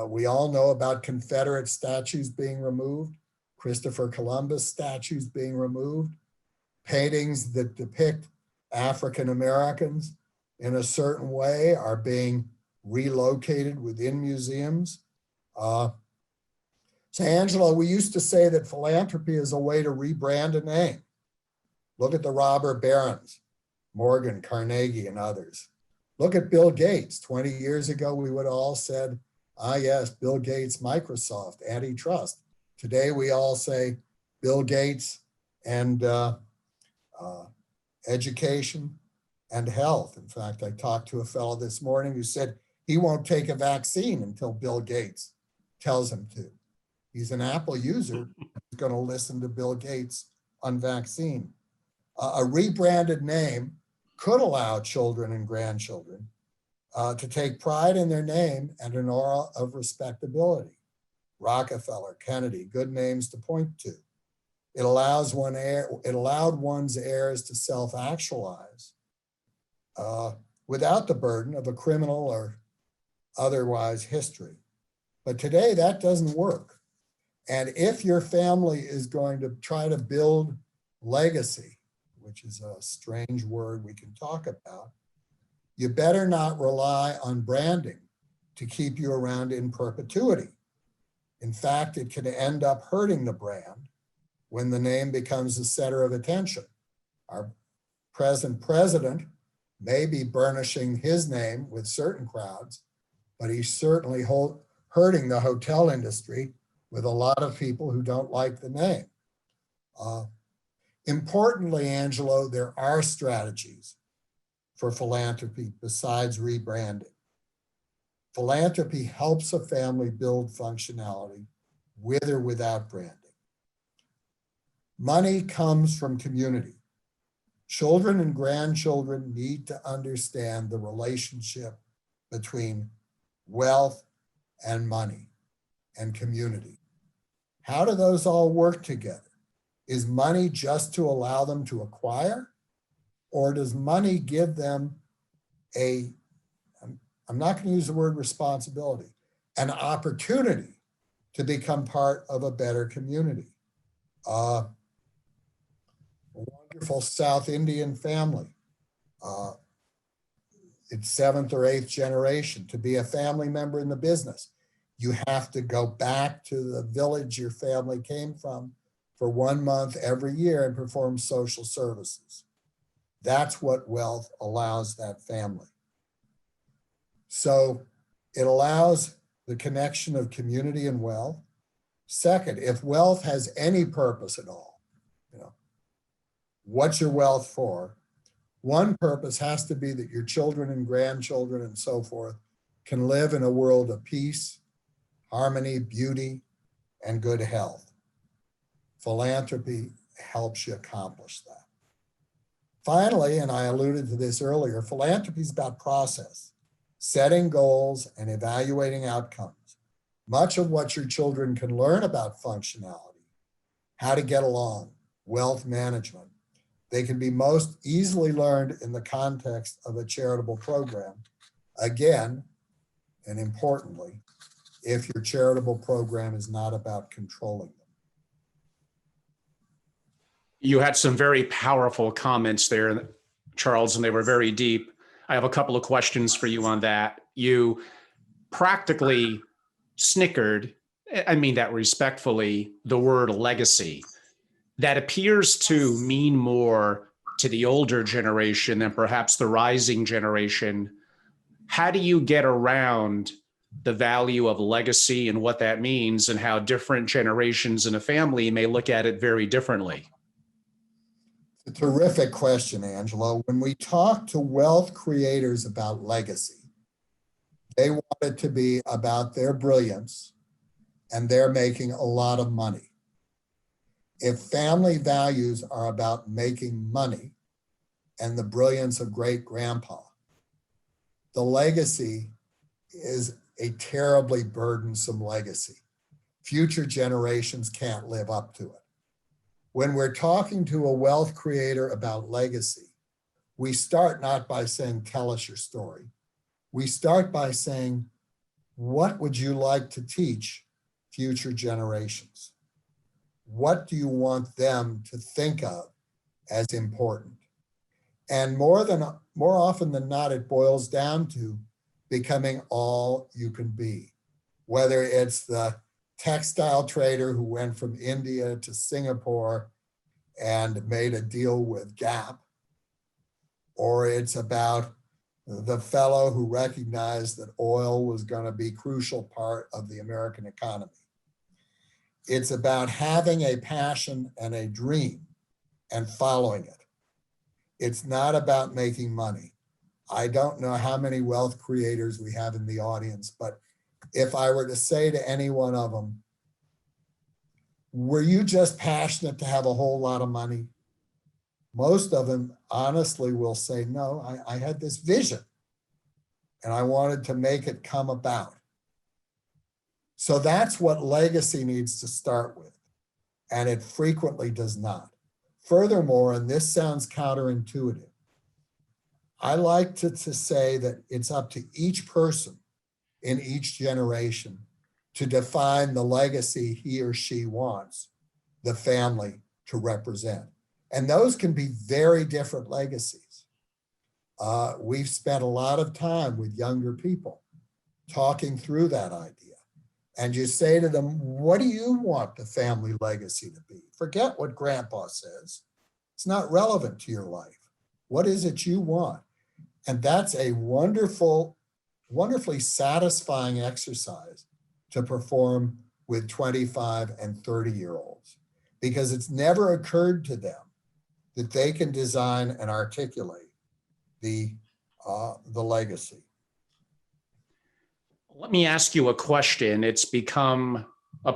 We all know about Confederate statues being removed, Christopher Columbus statues being removed, paintings that depict African Americans in a certain way are being relocated within museums. So Angelo, we used to say that philanthropy is a way to rebrand a name. Look at the robber barons, Morgan, Carnegie, and others. Look at Bill Gates. 20 years ago, we would have all said, ah, yes, Bill Gates, Microsoft, antitrust. Today, we all say Bill Gates and education and health. In fact, I talked to a fellow this morning who said he won't take a vaccine until Bill Gates tells him to. He's an Apple user. He's going to listen to Bill Gates on vaccine. A rebranded name could allow children and grandchildren to take pride in their name and an aura of respectability. Rockefeller, Kennedy, good names to point to. It allowed one's heirs to self-actualize without the burden of a criminal or otherwise history. But today that doesn't work. And if your family is going to try to build legacy, which is a strange word we can talk about, you better not rely on branding to keep you around in perpetuity. In fact, it can end up hurting the brand when the name becomes the center of attention. Our present president may be burnishing his name with certain crowds, but he's certainly hurting the hotel industry with a lot of people who don't like the name. Importantly, Angelo, there are strategies for philanthropy besides rebranding. Philanthropy helps a family build functionality with or without branding. Money comes from community. Children and grandchildren need to understand the relationship between wealth and money and community. How do those all work together? Is money just to allow them to acquire? Or does money give them I'm not going to use the word responsibility, an opportunity to become part of a better community? A wonderful South Indian family, its seventh or eighth generation, to be a family member in the business. You have to go back to the village your family came from for 1 month every year and perform social services. That's what wealth allows that family. So it allows the connection of community and wealth. Second, if wealth has any purpose at all, what's your wealth for? One purpose has to be that your children and grandchildren and so forth can live in a world of peace, harmony, beauty, and good health. Philanthropy helps you accomplish that. Finally, and I alluded to this earlier, philanthropy is about process, setting goals and evaluating outcomes. Much of what your children can learn about functionality, how to get along, wealth management, they can be most easily learned in the context of a charitable program. Again, and importantly, if your charitable program is not about controlling them. You had some very powerful comments there, Charles, and they were very deep. I have a couple of questions for you on that. You practically snickered, I mean that respectfully, the word legacy. That appears to mean more to the older generation than perhaps the rising generation. How do you get around the value of legacy and what that means and how different generations in a family may look at it very differently? It's a terrific question, Angelo. When we talk to wealth creators about legacy, they want it to be about their brilliance and they're making a lot of money. If family values are about making money and the brilliance of great grandpa, the legacy is a terribly burdensome legacy. Future generations can't live up to it. When we're talking to a wealth creator about legacy, we start not by saying, tell us your story. We start by saying, what would you like to teach future generations? What do you want them to think of as important? And more often than not, it boils down to becoming all you can be, whether it's the textile trader who went from India to Singapore and made a deal with Gap, or it's about the fellow who recognized that oil was going to be a crucial part of the American economy. It's about having a passion and a dream and following it. It's not about making money. I don't know how many wealth creators we have in the audience, but if I were to say to any one of them, were you just passionate to have a whole lot of money? Most of them honestly will say, no, I had this vision and I wanted to make it come about. So that's what legacy needs to start with, and it frequently does not. Furthermore, and this sounds counterintuitive, I like to say that it's up to each person in each generation to define the legacy he or she wants the family to represent. And those can be very different legacies. We've spent a lot of time with younger people talking through that idea. And you say to them, what do you want the family legacy to be? Forget what grandpa says. It's not relevant to your life. What is it you want? And that's a wonderfully satisfying exercise to perform with 25 and 30-year-olds, because it's never occurred to them that they can design and articulate the legacy. Let me ask you a question. It's become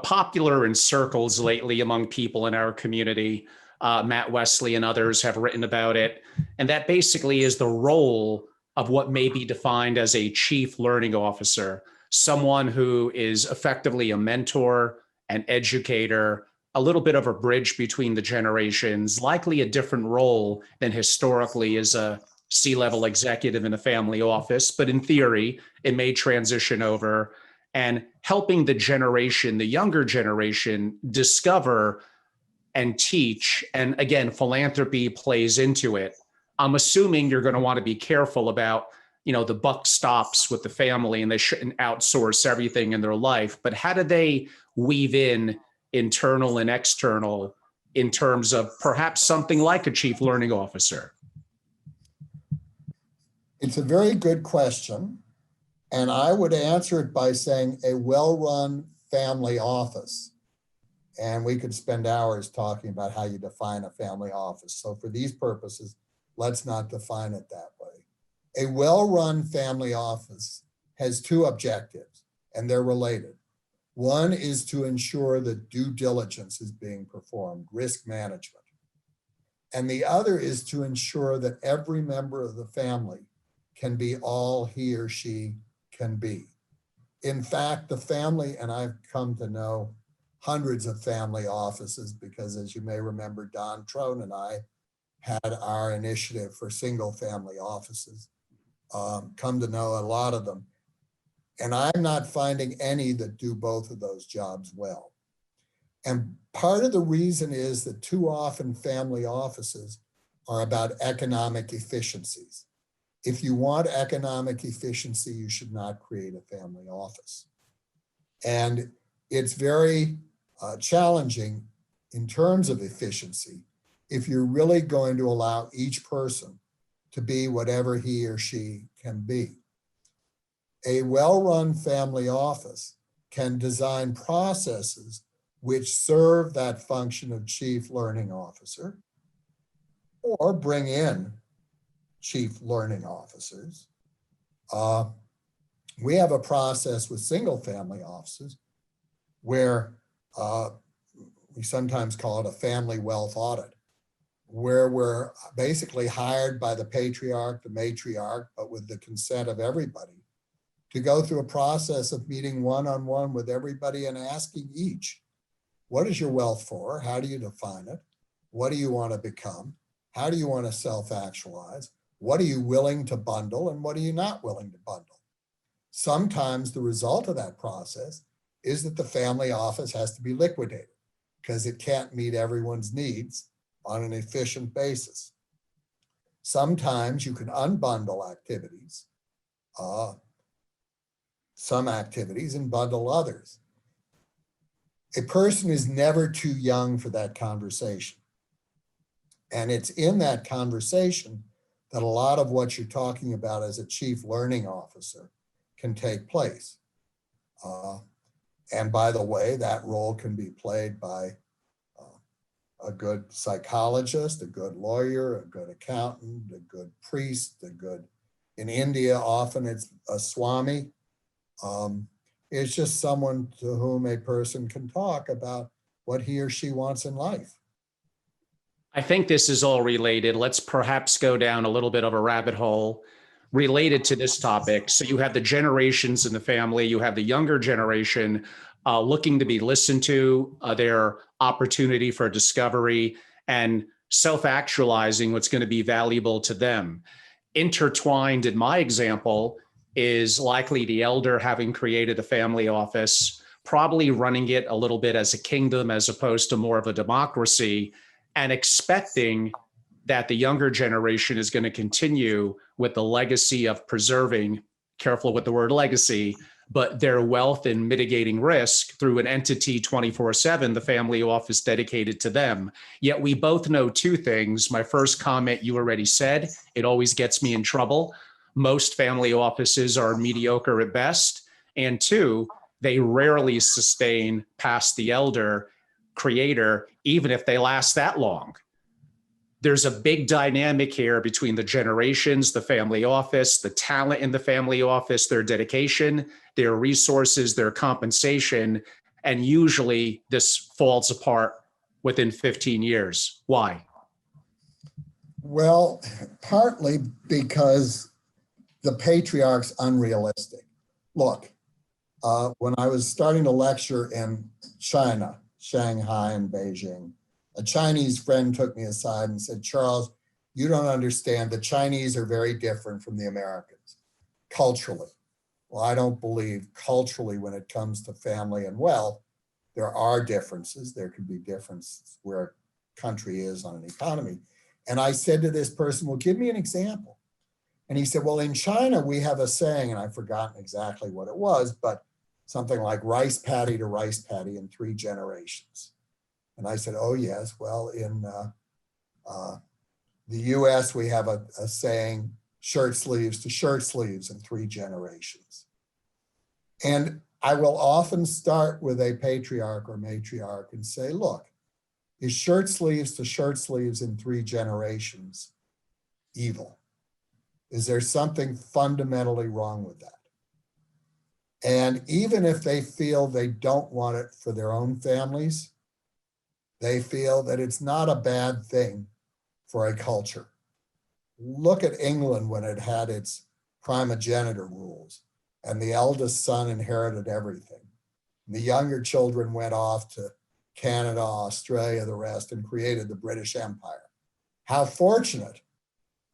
popular in circles lately among people in our community. Matt Wesley and others have written about it. And that basically is the role of what may be defined as a chief learning officer, someone who is effectively a mentor, an educator, a little bit of a bridge between the generations, likely a different role than historically as a C-level executive in a family office, but in theory, it may transition over, and helping the younger generation discover and teach. And again, philanthropy plays into it. I'm assuming you're going to want to be careful about, the buck stops with the family and they shouldn't outsource everything in their life, but how do they weave in internal and external in terms of perhaps something like a chief learning officer? It's a very good question. And I would answer it by saying a well-run family office. And we could spend hours talking about how you define a family office. So for these purposes, let's not define it that way. A well-run family office has two objectives, and they're related. One is to ensure that due diligence is being performed, risk management. And the other is to ensure that every member of the family can be all he or she can be. In fact, the family, and I've come to know hundreds of family offices because, as you may remember, Don Trone and I had our initiative for single family offices, come to know a lot of them. And I'm not finding any that do both of those jobs well. And part of the reason is that too often family offices are about economic efficiencies. If you want economic efficiency, you should not create a family office. And it's very challenging in terms of efficiency if you're really going to allow each person to be whatever he or she can be. A well-run family office can design processes which serve that function of chief learning officer, or bring in chief learning officers. We have a process with single family offices where we sometimes call it a family wealth audit, where we're basically hired by the patriarch, the matriarch, but with the consent of everybody, to go through a process of meeting one-on-one with everybody and asking each, what is your wealth for? How do you define it? What do you want to become? How do you want to self-actualize? What are you willing to bundle and what are you not willing to bundle? Sometimes the result of that process is that the family office has to be liquidated because it can't meet everyone's needs on an efficient basis. Sometimes you can unbundle activities, some activities, and bundle others. a person is never too young for that conversation. And it's in that conversation that a lot of what you're talking about as a chief learning officer can take place. And by the way, that role can be played by a good psychologist, a good lawyer, a good accountant, a good priest, in India, often it's a swami. It's just someone to whom a person can talk about what he or she wants in life. I think this is all related. Let's perhaps go down a little bit of a rabbit hole related to this topic. So you have the generations in the family, you have the younger generation looking to be listened to, their opportunity for discovery and self-actualizing what's going to be valuable to them. Intertwined in my example is likely the elder having created a family office, probably running it a little bit as a kingdom as opposed to more of a democracy, and expecting that the younger generation is going to continue with the legacy of preserving, careful with the word legacy, but their wealth and mitigating risk through an entity 24/7, the family office dedicated to them. Yet we both know two things. My first comment you already said, it always gets me in trouble. Most family offices are mediocre at best. And two, they rarely sustain past the elder creator, even if they last that long. There's a big dynamic here between the generations, the family office, the talent in the family office, their dedication, their resources, their compensation, and usually this falls apart within 15 years. Why? Well, partly because the patriarch's unrealistic. Look, when I was starting to lecture in China, Shanghai and Beijing, a Chinese friend took me aside and said, Charles, you don't understand. The Chinese are very different from the Americans culturally. Well, I don't believe culturally when it comes to family and wealth, there are differences. There could be differences where a country is on an economy. And I said to this person, well, give me an example. And he said, well, in China, we have a saying, and I've forgotten exactly what it was, but something like rice paddy to rice paddy in 3 generations. And I said, oh, yes. Well, in the US, we have a saying, shirt sleeves to shirt sleeves in 3 generations. And I will often start with a patriarch or matriarch and say, look, is shirt sleeves to shirt sleeves in 3 generations evil? Is there something fundamentally wrong with that? And even if they feel they don't want it for their own families, they feel that it's not a bad thing for a culture. Look at England when it had its primogeniture rules and the eldest son inherited everything. The younger children went off to Canada, Australia, the rest, and created the British Empire. How fortunate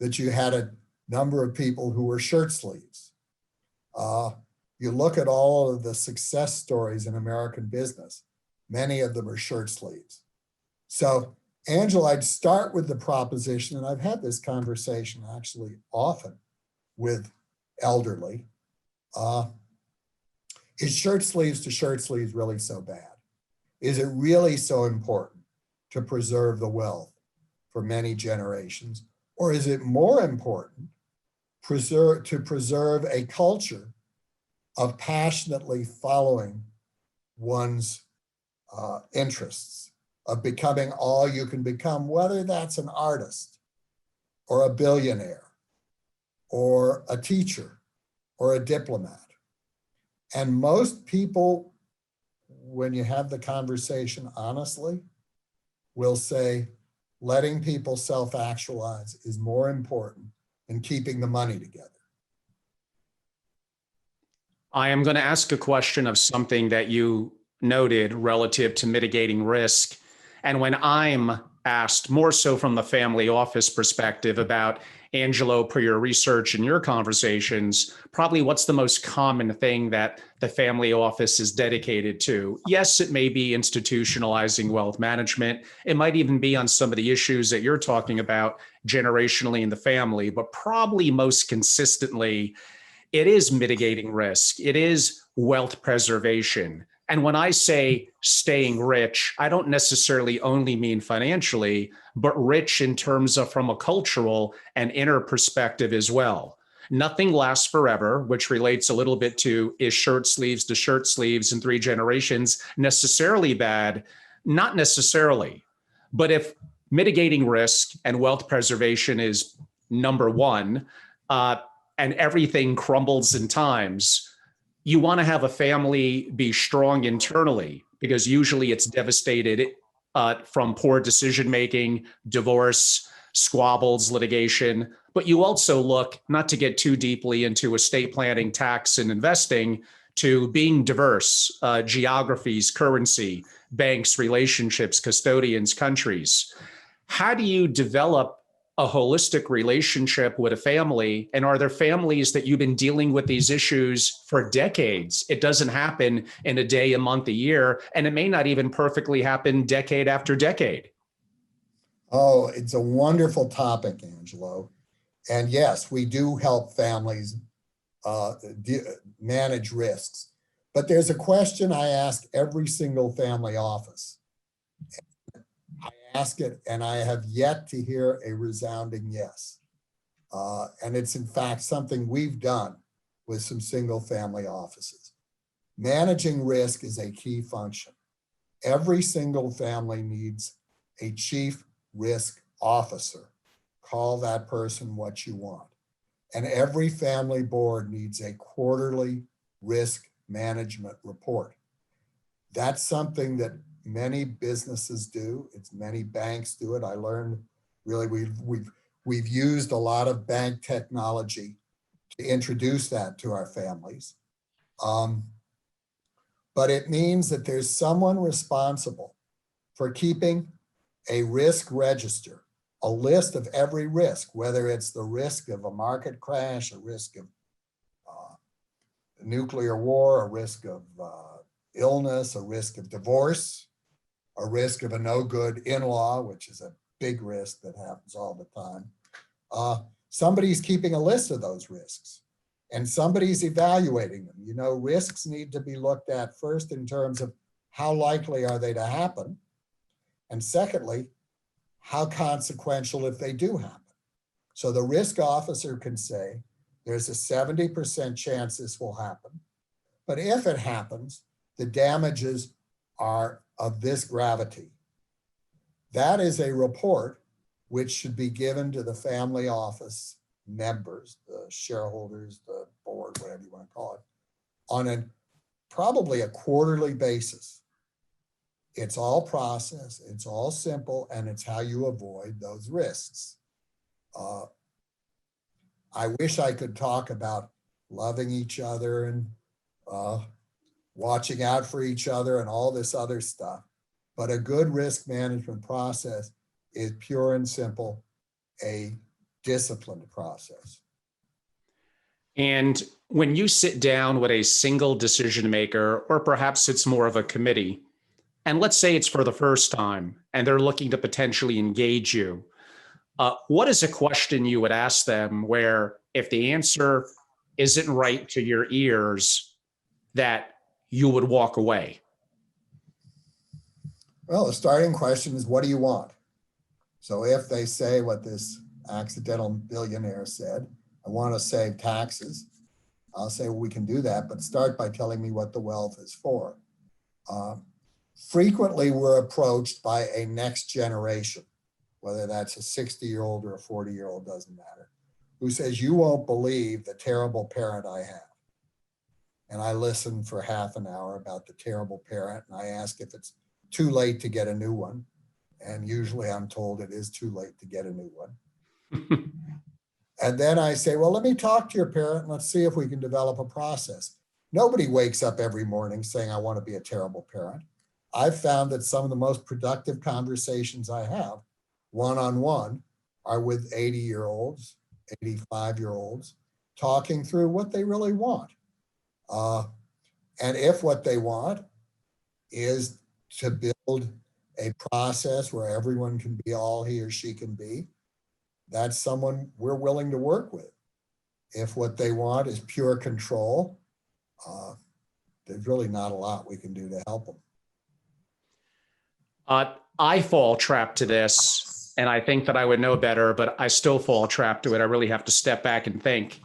that you had a number of people who were shirt sleeves. You look at all of the success stories in American business, many of them are shirt sleeves. So, Angela, I'd start with the proposition, and I've had this conversation actually often with elderly. Is shirt sleeves to shirt sleeves really so bad? Is it really so important to preserve the wealth for many generations? Or is it more important to preserve a culture of passionately following one's interests, of becoming all you can become, whether that's an artist or a billionaire or a teacher or a diplomat? And most people, when you have the conversation honestly, will say letting people self-actualize is more important than keeping the money together. I am going to ask a question of something that you noted relative to mitigating risk. And when I'm asked more so from the family office perspective about, Angelo, per your research and your conversations, probably what's the most common thing that the family office is dedicated to? Yes, it may be institutionalizing wealth management. It might even be on some of the issues that you're talking about generationally in the family, but probably most consistently, it is mitigating risk. It is wealth preservation. And when I say staying rich, I don't necessarily only mean financially, but rich in terms of from a cultural and inner perspective as well. Nothing lasts forever, which relates a little bit to is shirt sleeves to shirt sleeves in 3 generations necessarily bad? Not necessarily. But if mitigating risk and wealth preservation is number one, and everything crumbles in times, you want to have a family be strong internally because usually it's devastated from poor decision making, divorce, squabbles, litigation. But you also look, not to get too deeply into estate planning, tax, and investing, to being diverse, geographies, currency, banks, relationships, custodians, countries. How do you develop a holistic relationship with a family? And are there families that you've been dealing with these issues for decades? It doesn't happen in a day, a month, a year, and it may not even perfectly happen decade after decade. Oh, it's a wonderful topic, Angelo. And yes, we do help families manage risks. But there's a question I ask every single family office. I ask it, and I have yet to hear a resounding yes. And it's in fact something we've done with some single family offices. Managing risk is a key function. Every single family needs a chief risk officer. Call that person what you want. And every family board needs a quarterly risk management report. That's something that many businesses do. It's many banks do it. I learned really we've used a lot of bank technology to introduce that to our families. But it means that there's someone responsible for keeping a risk register, a list of every risk, whether it's the risk of a market crash, a risk of nuclear war, a risk of illness, a risk of divorce, a risk of a no good in-law, which is a big risk that happens all the time. Somebody's keeping a list of those risks and somebody's evaluating them. You know, risks need to be looked at first in terms of how likely are they to happen? And secondly, how consequential if they do happen. So the risk officer can say, there's a 70% chance this will happen. But if it happens, the damages are of this gravity. That is a report which should be given to the family office members, the shareholders, the board, whatever you want to call it, on probably a quarterly basis. It's all process, it's all simple, and it's how you avoid those risks. I wish I could talk about loving each other and watching out for each other and all this other stuff. But a good risk management process is pure and simple, a disciplined process. And when you sit down with a single decision maker, or perhaps it's more of a committee, and let's say it's for the first time and they're looking to potentially engage you, what is a question you would ask them where if the answer isn't right to your ears, that you would walk away? Well, the starting question is, what do you want? So if they say what this accidental billionaire said, I want to save taxes, I'll say, well, we can do that, but start by telling me what the wealth is for. Frequently, we're approached by a next generation, whether that's a 60-year-old or a 40-year-old, doesn't matter, who says, you won't believe the terrible parent I have. And I listen for half an hour about the terrible parent, and I ask if it's too late to get a new one. And usually I'm told it is too late to get a new one. And then I say, well, let me talk to your parent and let's see if we can develop a process. Nobody wakes up every morning saying, I want to be a terrible parent. I've found that some of the most productive conversations I have one-on-one are with 80-year-olds, 85-year-olds, talking through what they really want. And if what they want is to build a process where everyone can be all he or she can be, that's someone we're willing to work with. If what they want is pure control, there's really not a lot we can do to help them. I fall trap to this, and I think that I would know better, but I still fall trap to it. I really have to step back and think.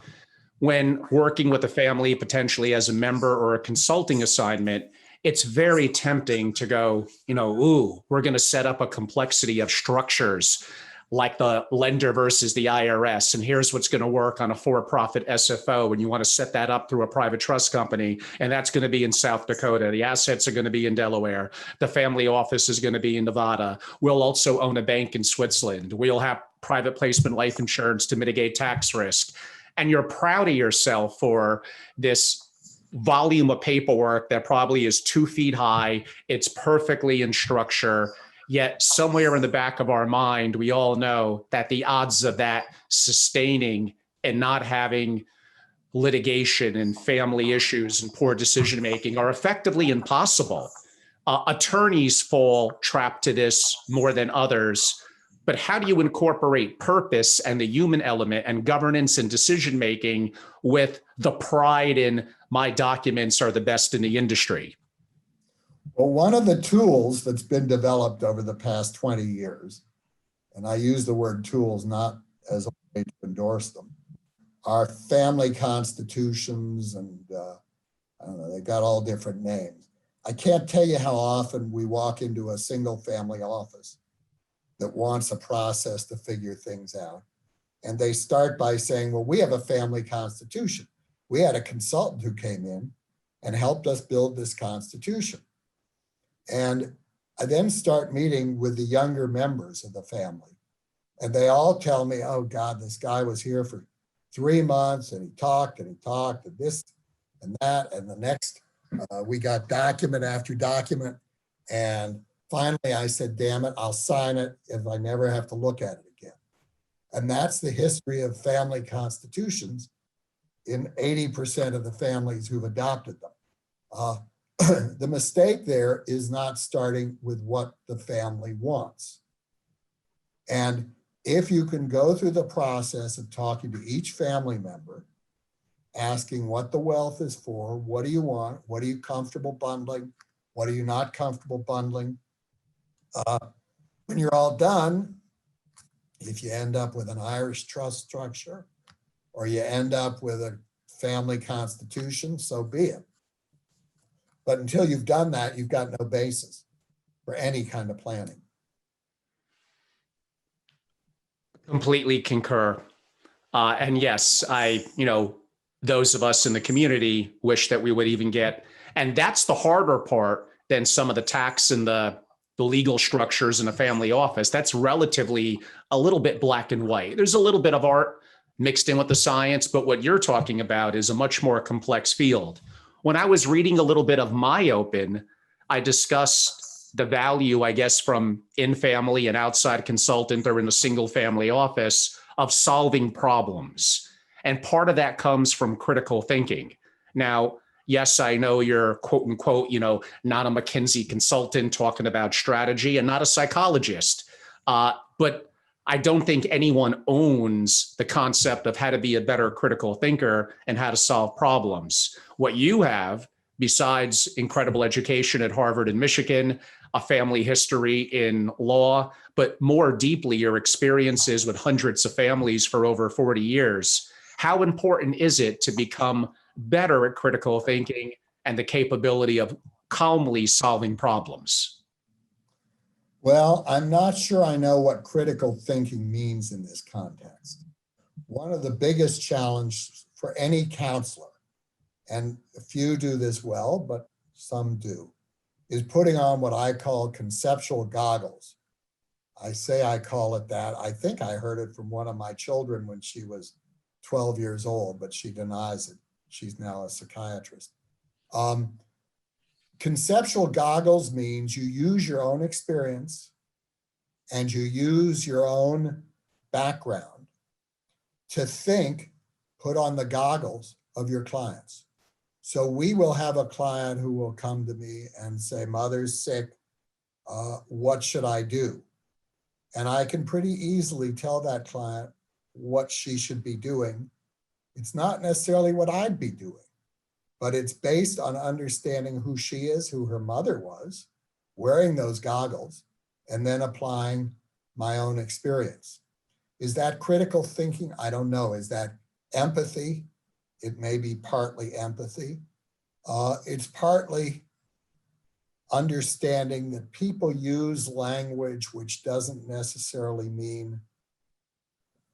When working with a family, potentially as a member or a consulting assignment, it's very tempting to go, ooh, we're going to set up a complexity of structures like the lender versus the IRS. And here's what's going to work on a for-profit SFO. And you want to set that up through a private trust company. And that's going to be in South Dakota. The assets are going to be in Delaware. The family office is going to be in Nevada. We'll also own a bank in Switzerland. We'll have private placement life insurance to mitigate tax risk. And you're proud of yourself for this volume of paperwork that probably is 2 feet high. It's perfectly in structure. Yet somewhere in the back of our mind, we all know that the odds of that sustaining and not having litigation and family issues and poor decision making are effectively impossible. Attorneys fall trapped to this more than others. But how do you incorporate purpose and the human element and governance and decision making with the pride in my documents are the best in the industry? Well, one of the tools that's been developed over the past 20 years, and I use the word tools not as a way to endorse them, are family constitutions, and I don't know, they've got all different names. I can't tell you how often we walk into a single family office that wants a process to figure things out. And they start by saying, well, we have a family constitution. We had a consultant who came in and helped us build this constitution. And I then start meeting with the younger members of the family. And they all tell me, oh God, this guy was here for 3 months and he talked and this and that. And the next, we got document after document. And finally, I said, damn it, I'll sign it if I never have to look at it again. And that's the history of family constitutions in 80% of the families who've adopted them. The mistake there is not starting with what the family wants. And if you can go through the process of talking to each family member, asking what the wealth is for, what do you want, what are you comfortable bundling, what are you not comfortable bundling, when you're all done, if you end up with an Irish trust structure or you end up with a family constitution, so be it. But until you've done that, you've got no basis for any kind of planning. Completely concur. And yes, those of us in the community wish that we would even get, and that's the harder part than some of the tax and the legal structures in a family office. That's relatively a little bit black and white. There's a little bit of art mixed in with the science, but what you're talking about is a much more complex field. When I was reading a little bit of My Open, I discussed the value, I guess, from in-family and outside consultant or in a single family office of solving problems. And part of that comes from critical thinking. Now, yes, I know you're quote unquote, not a McKinsey consultant talking about strategy and not a psychologist, but I don't think anyone owns the concept of how to be a better critical thinker and how to solve problems. What you have, besides incredible education at Harvard and Michigan, a family history in law, but more deeply, your experiences with hundreds of families for over 40 years. How important is it to become better at critical thinking and the capability of calmly solving problems? Well, I'm not sure I know what critical thinking means in this context. One of the biggest challenges for any counselor, and a few do this well, but some do, is putting on what I call conceptual goggles. I say I call it that. I think I heard it from one of my children when she was 12 years old, but she denies it. She's now a psychiatrist. Conceptual goggles means you use your own experience and you use your own background to think, put on the goggles of your clients. So we will have a client who will come to me and say, mother's sick, what should I do? And I can pretty easily tell that client what she should be doing. It's not necessarily what I'd be doing. but it's based on understanding who she is, who her mother was, wearing those goggles, and then applying my own experience. Is that critical thinking? I don't know. Is that empathy? It may be partly empathy. It's partly understanding that people use language which doesn't necessarily mean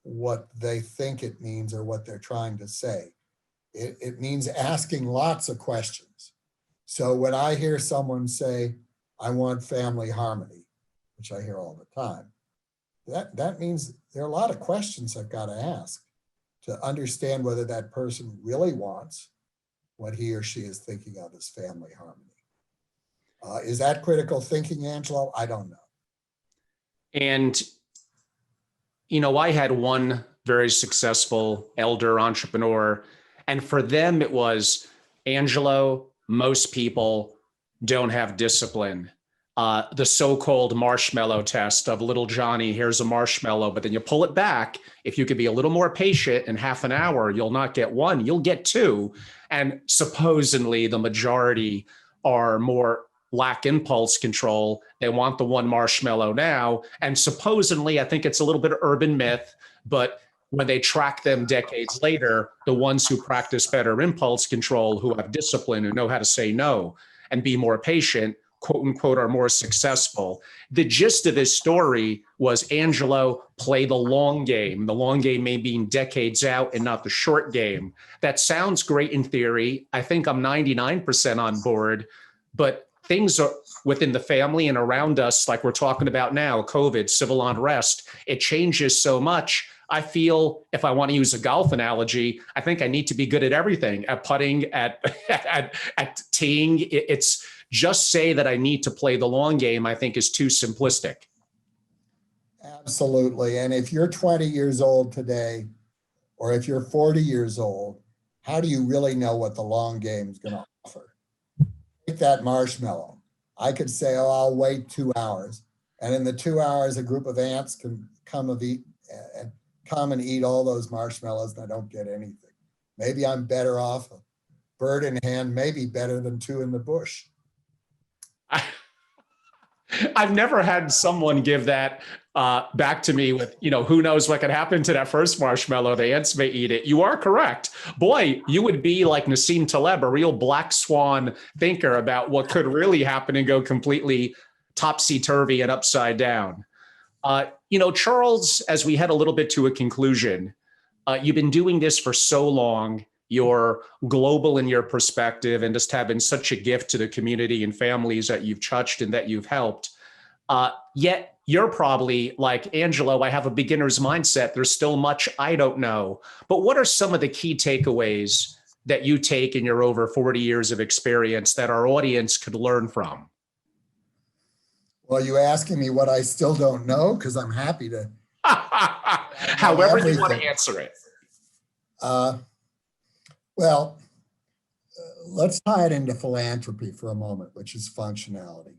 what they think it means or what they're trying to say. It means asking lots of questions. So when I hear someone say, I want family harmony, which I hear all the time, that means there are a lot of questions I've got to ask to understand whether that person really wants what he or she is thinking of as family harmony. Is that critical thinking, Angelo? I don't know. And, you know, I had one very successful elder entrepreneur, and for them it was, Angelo, most people don't have discipline. The so-called marshmallow test of little Johnny, here's a marshmallow, but then you pull it back. If you could be a little more patient, in half an hour, you'll not get one, you'll get two. And supposedly the majority are more lack impulse control. They want the one marshmallow now. And supposedly, I think it's a little bit of urban myth, but when they track them decades later, the ones who practice better impulse control, who have discipline, who know how to say no and be more patient, quote unquote, are more successful. The gist of this story was, Angelo, play the long game. The long game may be decades out and not the short game. That sounds great in theory. I think I'm 99% on board, but things are within the family and around us, like we're talking about now, COVID, civil unrest, it changes so much. I feel, if I want to use a golf analogy, I think I need to be good at everything, at putting, at teeing. It's just say that I need to play the long game, I think is too simplistic. Absolutely. And if you're 20 years old today, or if you're 40 years old, how do you really know what the long game is going to offer? Take that marshmallow. I could say, oh, I'll wait 2 hours. And in the 2 hours, a group of ants can come and eat all those marshmallows, and I don't get anything. Maybe I'm better off a bird in hand, maybe better than two in the bush. I've never had someone give that back to me with, you know, who knows what could happen to that first marshmallow. The ants may eat it. You are correct. Boy, you would be like Nassim Taleb, a real black swan thinker about what could really happen and go completely topsy-turvy and upside down. You know, Charles, as we head a little bit to a conclusion, you've been doing this for so long. You're global in your perspective and just have been such a gift to the community and families that you've touched and that you've helped. Yet you're probably like, Angelo, I have a beginner's mindset. There's still much I don't know. But what are some of the key takeaways that you take in your over 40 years of experience that our audience could learn from? Well, you're asking me what I still don't know, because I'm happy to. However you want to answer it. Well, let's tie it into philanthropy for a moment, which is functionality.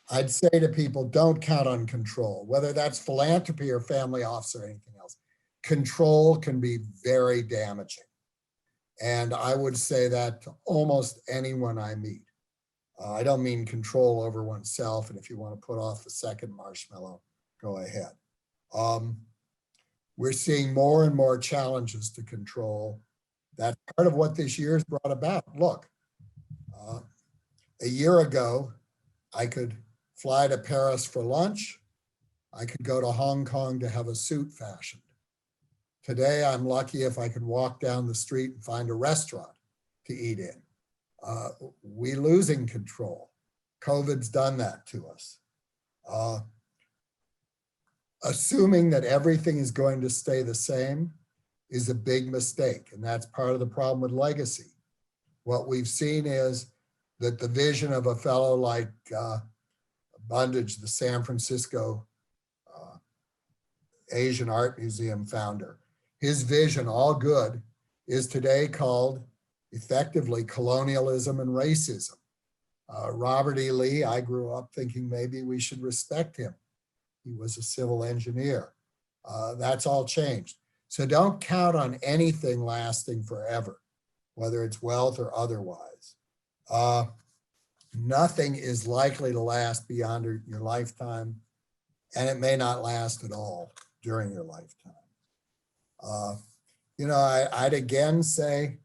I'd say to people, don't count on control, whether that's philanthropy or family office or anything else. Control can be very damaging. And I would say that to almost anyone I meet. I don't mean control over oneself, and if you want to put off the second marshmallow, go ahead. We're seeing more and more challenges to control. That's part of what this year's brought about. Look, a year ago, I could fly to Paris for lunch. I could go to Hong Kong to have a suit fashioned. Today, I'm lucky if I could walk down the street and find a restaurant to eat in. We losing control. COVID's done that to us. Assuming that everything is going to stay the same is a big mistake, and that's part of the problem with legacy. What we've seen is that the vision of a fellow like Bundage, the San Francisco Asian Art Museum founder, his vision, all good, is today called effectively colonialism and racism. Robert E. Lee, I grew up thinking maybe we should respect him. He was a civil engineer. That's all changed. So don't count on anything lasting forever. whether it's wealth or otherwise. Nothing is likely to last beyond your lifetime, and it may not last at all during your lifetime. I'd again say,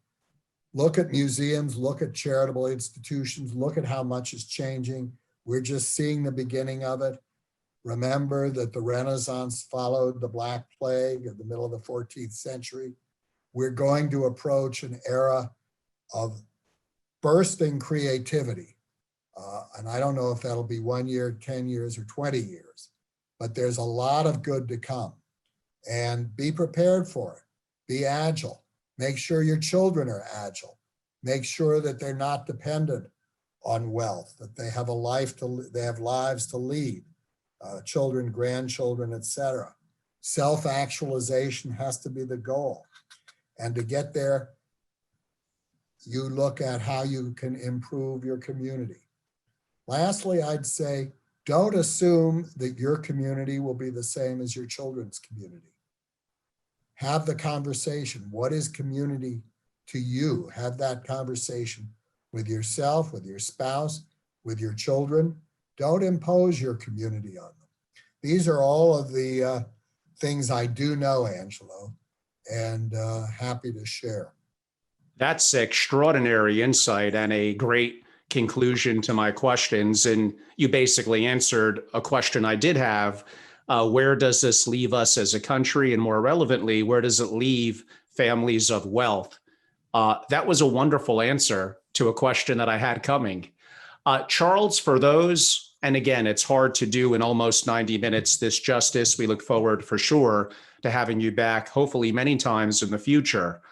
look at museums, look at charitable institutions, look at how much is changing. We're just seeing the beginning of it. Remember that the Renaissance followed the Black Plague in the middle of the 14th century. We're going to approach an era of bursting creativity. And I don't know if that'll be 1 year, 10 years, or 20 years, but there's a lot of good to come. And be prepared for it. Be agile. Make sure your children are agile. Make sure that they're not dependent on wealth, that they have they have lives to lead, children, grandchildren, etc. Self-actualization has to be the goal. And to get there, you look at how you can improve your community. Lastly, I'd say, don't assume that your community will be the same as your children's community. Have the conversation. What is community to you? Have that conversation with yourself, with your spouse, with your children. Don't impose your community on them. These are all of the things I do know, Angelo, and happy to share. That's extraordinary insight and a great conclusion to my questions. And you basically answered a question I did have. Where does this leave us as a country? And more relevantly, where does it leave families of wealth? That was a wonderful answer to a question that I had coming. Charles, for those, and again, it's hard to do in almost 90 minutes this justice. We look forward for sure to having you back, hopefully many times in the future.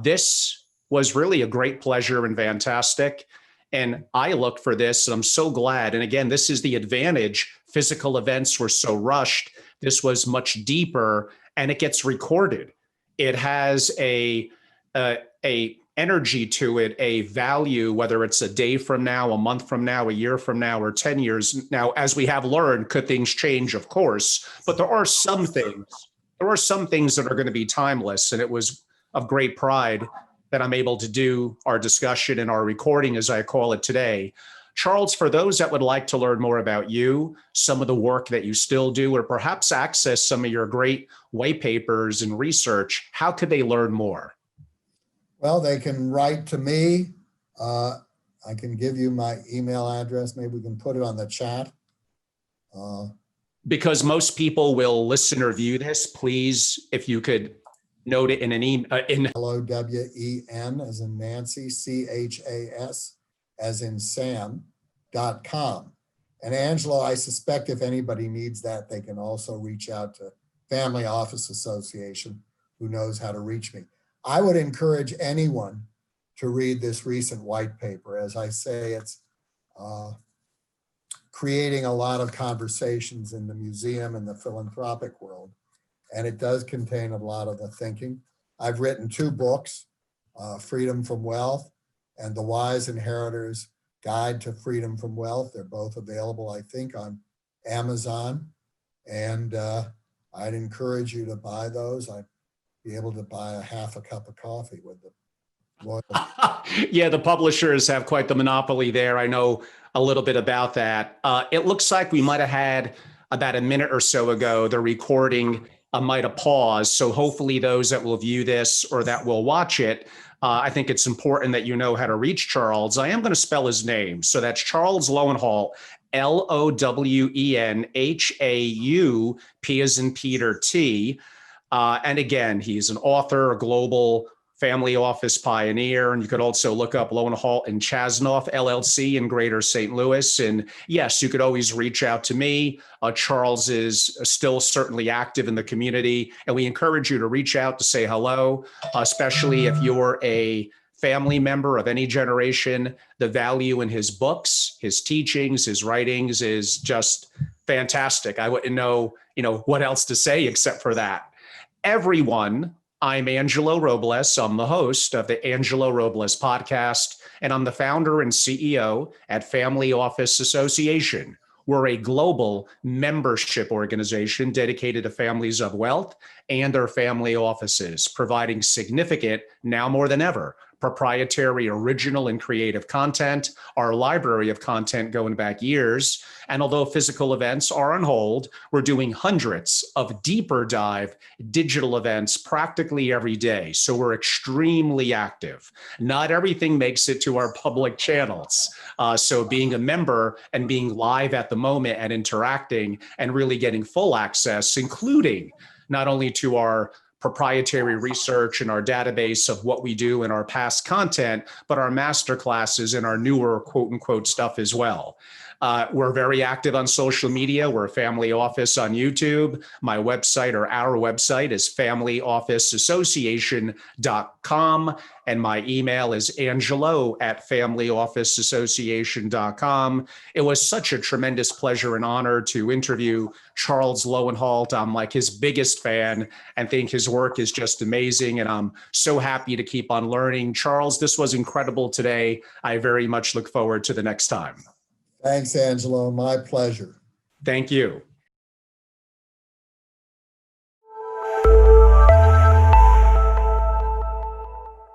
This was really a great pleasure and fantastic. And I looked for this, and I'm so glad. And again, this is the advantage. Physical events were so rushed. This was much deeper, and it gets recorded. It has a energy to it, a value, whether it's a day from now, a month from now, a year from now, or 10 years. Now, as we have learned, could things change? Of course, but there are some things that are going to be timeless. And it was of great pride that I'm able to do our discussion and our recording, as I call it today. Charles, for those that would like to learn more about you, some of the work that you still do, or perhaps access some of your great white papers and research, how could they learn more? Well, they can write to me. I can give you my email address. Maybe we can put it on the chat. Because most people will listen or view this, please, if you could note it in an email. Lowen as in Nancy, CHAS as in Sam.com. And Angelo, I suspect if anybody needs that, they can also reach out to Family Office Association, who knows how to reach me. I would encourage anyone to read this recent white paper. As I say, it's creating a lot of conversations in the museum and the philanthropic world. And it does contain a lot of the thinking. I've written 2 books, Freedom from Wealth and The Wise Inheritor's Guide to Freedom from Wealth. They're both available, I think, on Amazon. And I'd encourage you to buy those. I'd be able to buy a half a cup of coffee with them. Yeah, the publishers have quite the monopoly there. I know a little bit about that. It looks like we might have had about a minute or so ago, the recording might have paused. So hopefully those that will view this or that will watch it, I think it's important that you know how to reach Charles. I am going to spell his name. So that's Charles Lowenhaupt, Lowenhaupt, P as in Peter, T. And again, he's an author, a global family office pioneer. And you could also look up Lowenhaupt and Chasnoff, LLC in Greater St. Louis. And yes, you could always reach out to me. Charles is still certainly active in the community. And we encourage you to reach out to say hello, especially if you're a family member of any generation. The value in his books, his teachings, his writings is just fantastic. I wouldn't know, what else to say except for that. Everyone, I'm Angelo Robles. I'm the host of the Angelo Robles Podcast, and I'm the founder and CEO at Family Office Association. We're a global membership organization dedicated to families of wealth and their family offices, providing significant, now more than ever, proprietary, original, and creative content, our library of content going back years. And although physical events are on hold, we're doing hundreds of deeper dive digital events practically every day. So we're extremely active. Not everything makes it to our public channels. So being a member and being live at the moment and interacting and really getting full access, including not only to our proprietary research and our database of what we do in our past content, but our master classes and our newer quote unquote stuff as well. We're very active on social media. We're a family office on YouTube. My website, or our website, is familyofficeassociation.com. And my email is angelo@familyofficeassociation.com. It was such a tremendous pleasure and honor to interview Charles Lowenhaupt. I'm like his biggest fan and think his work is just amazing. And I'm so happy to keep on learning. Charles, this was incredible today. I very much look forward to the next time. Thanks, Angelo. My pleasure. Thank you.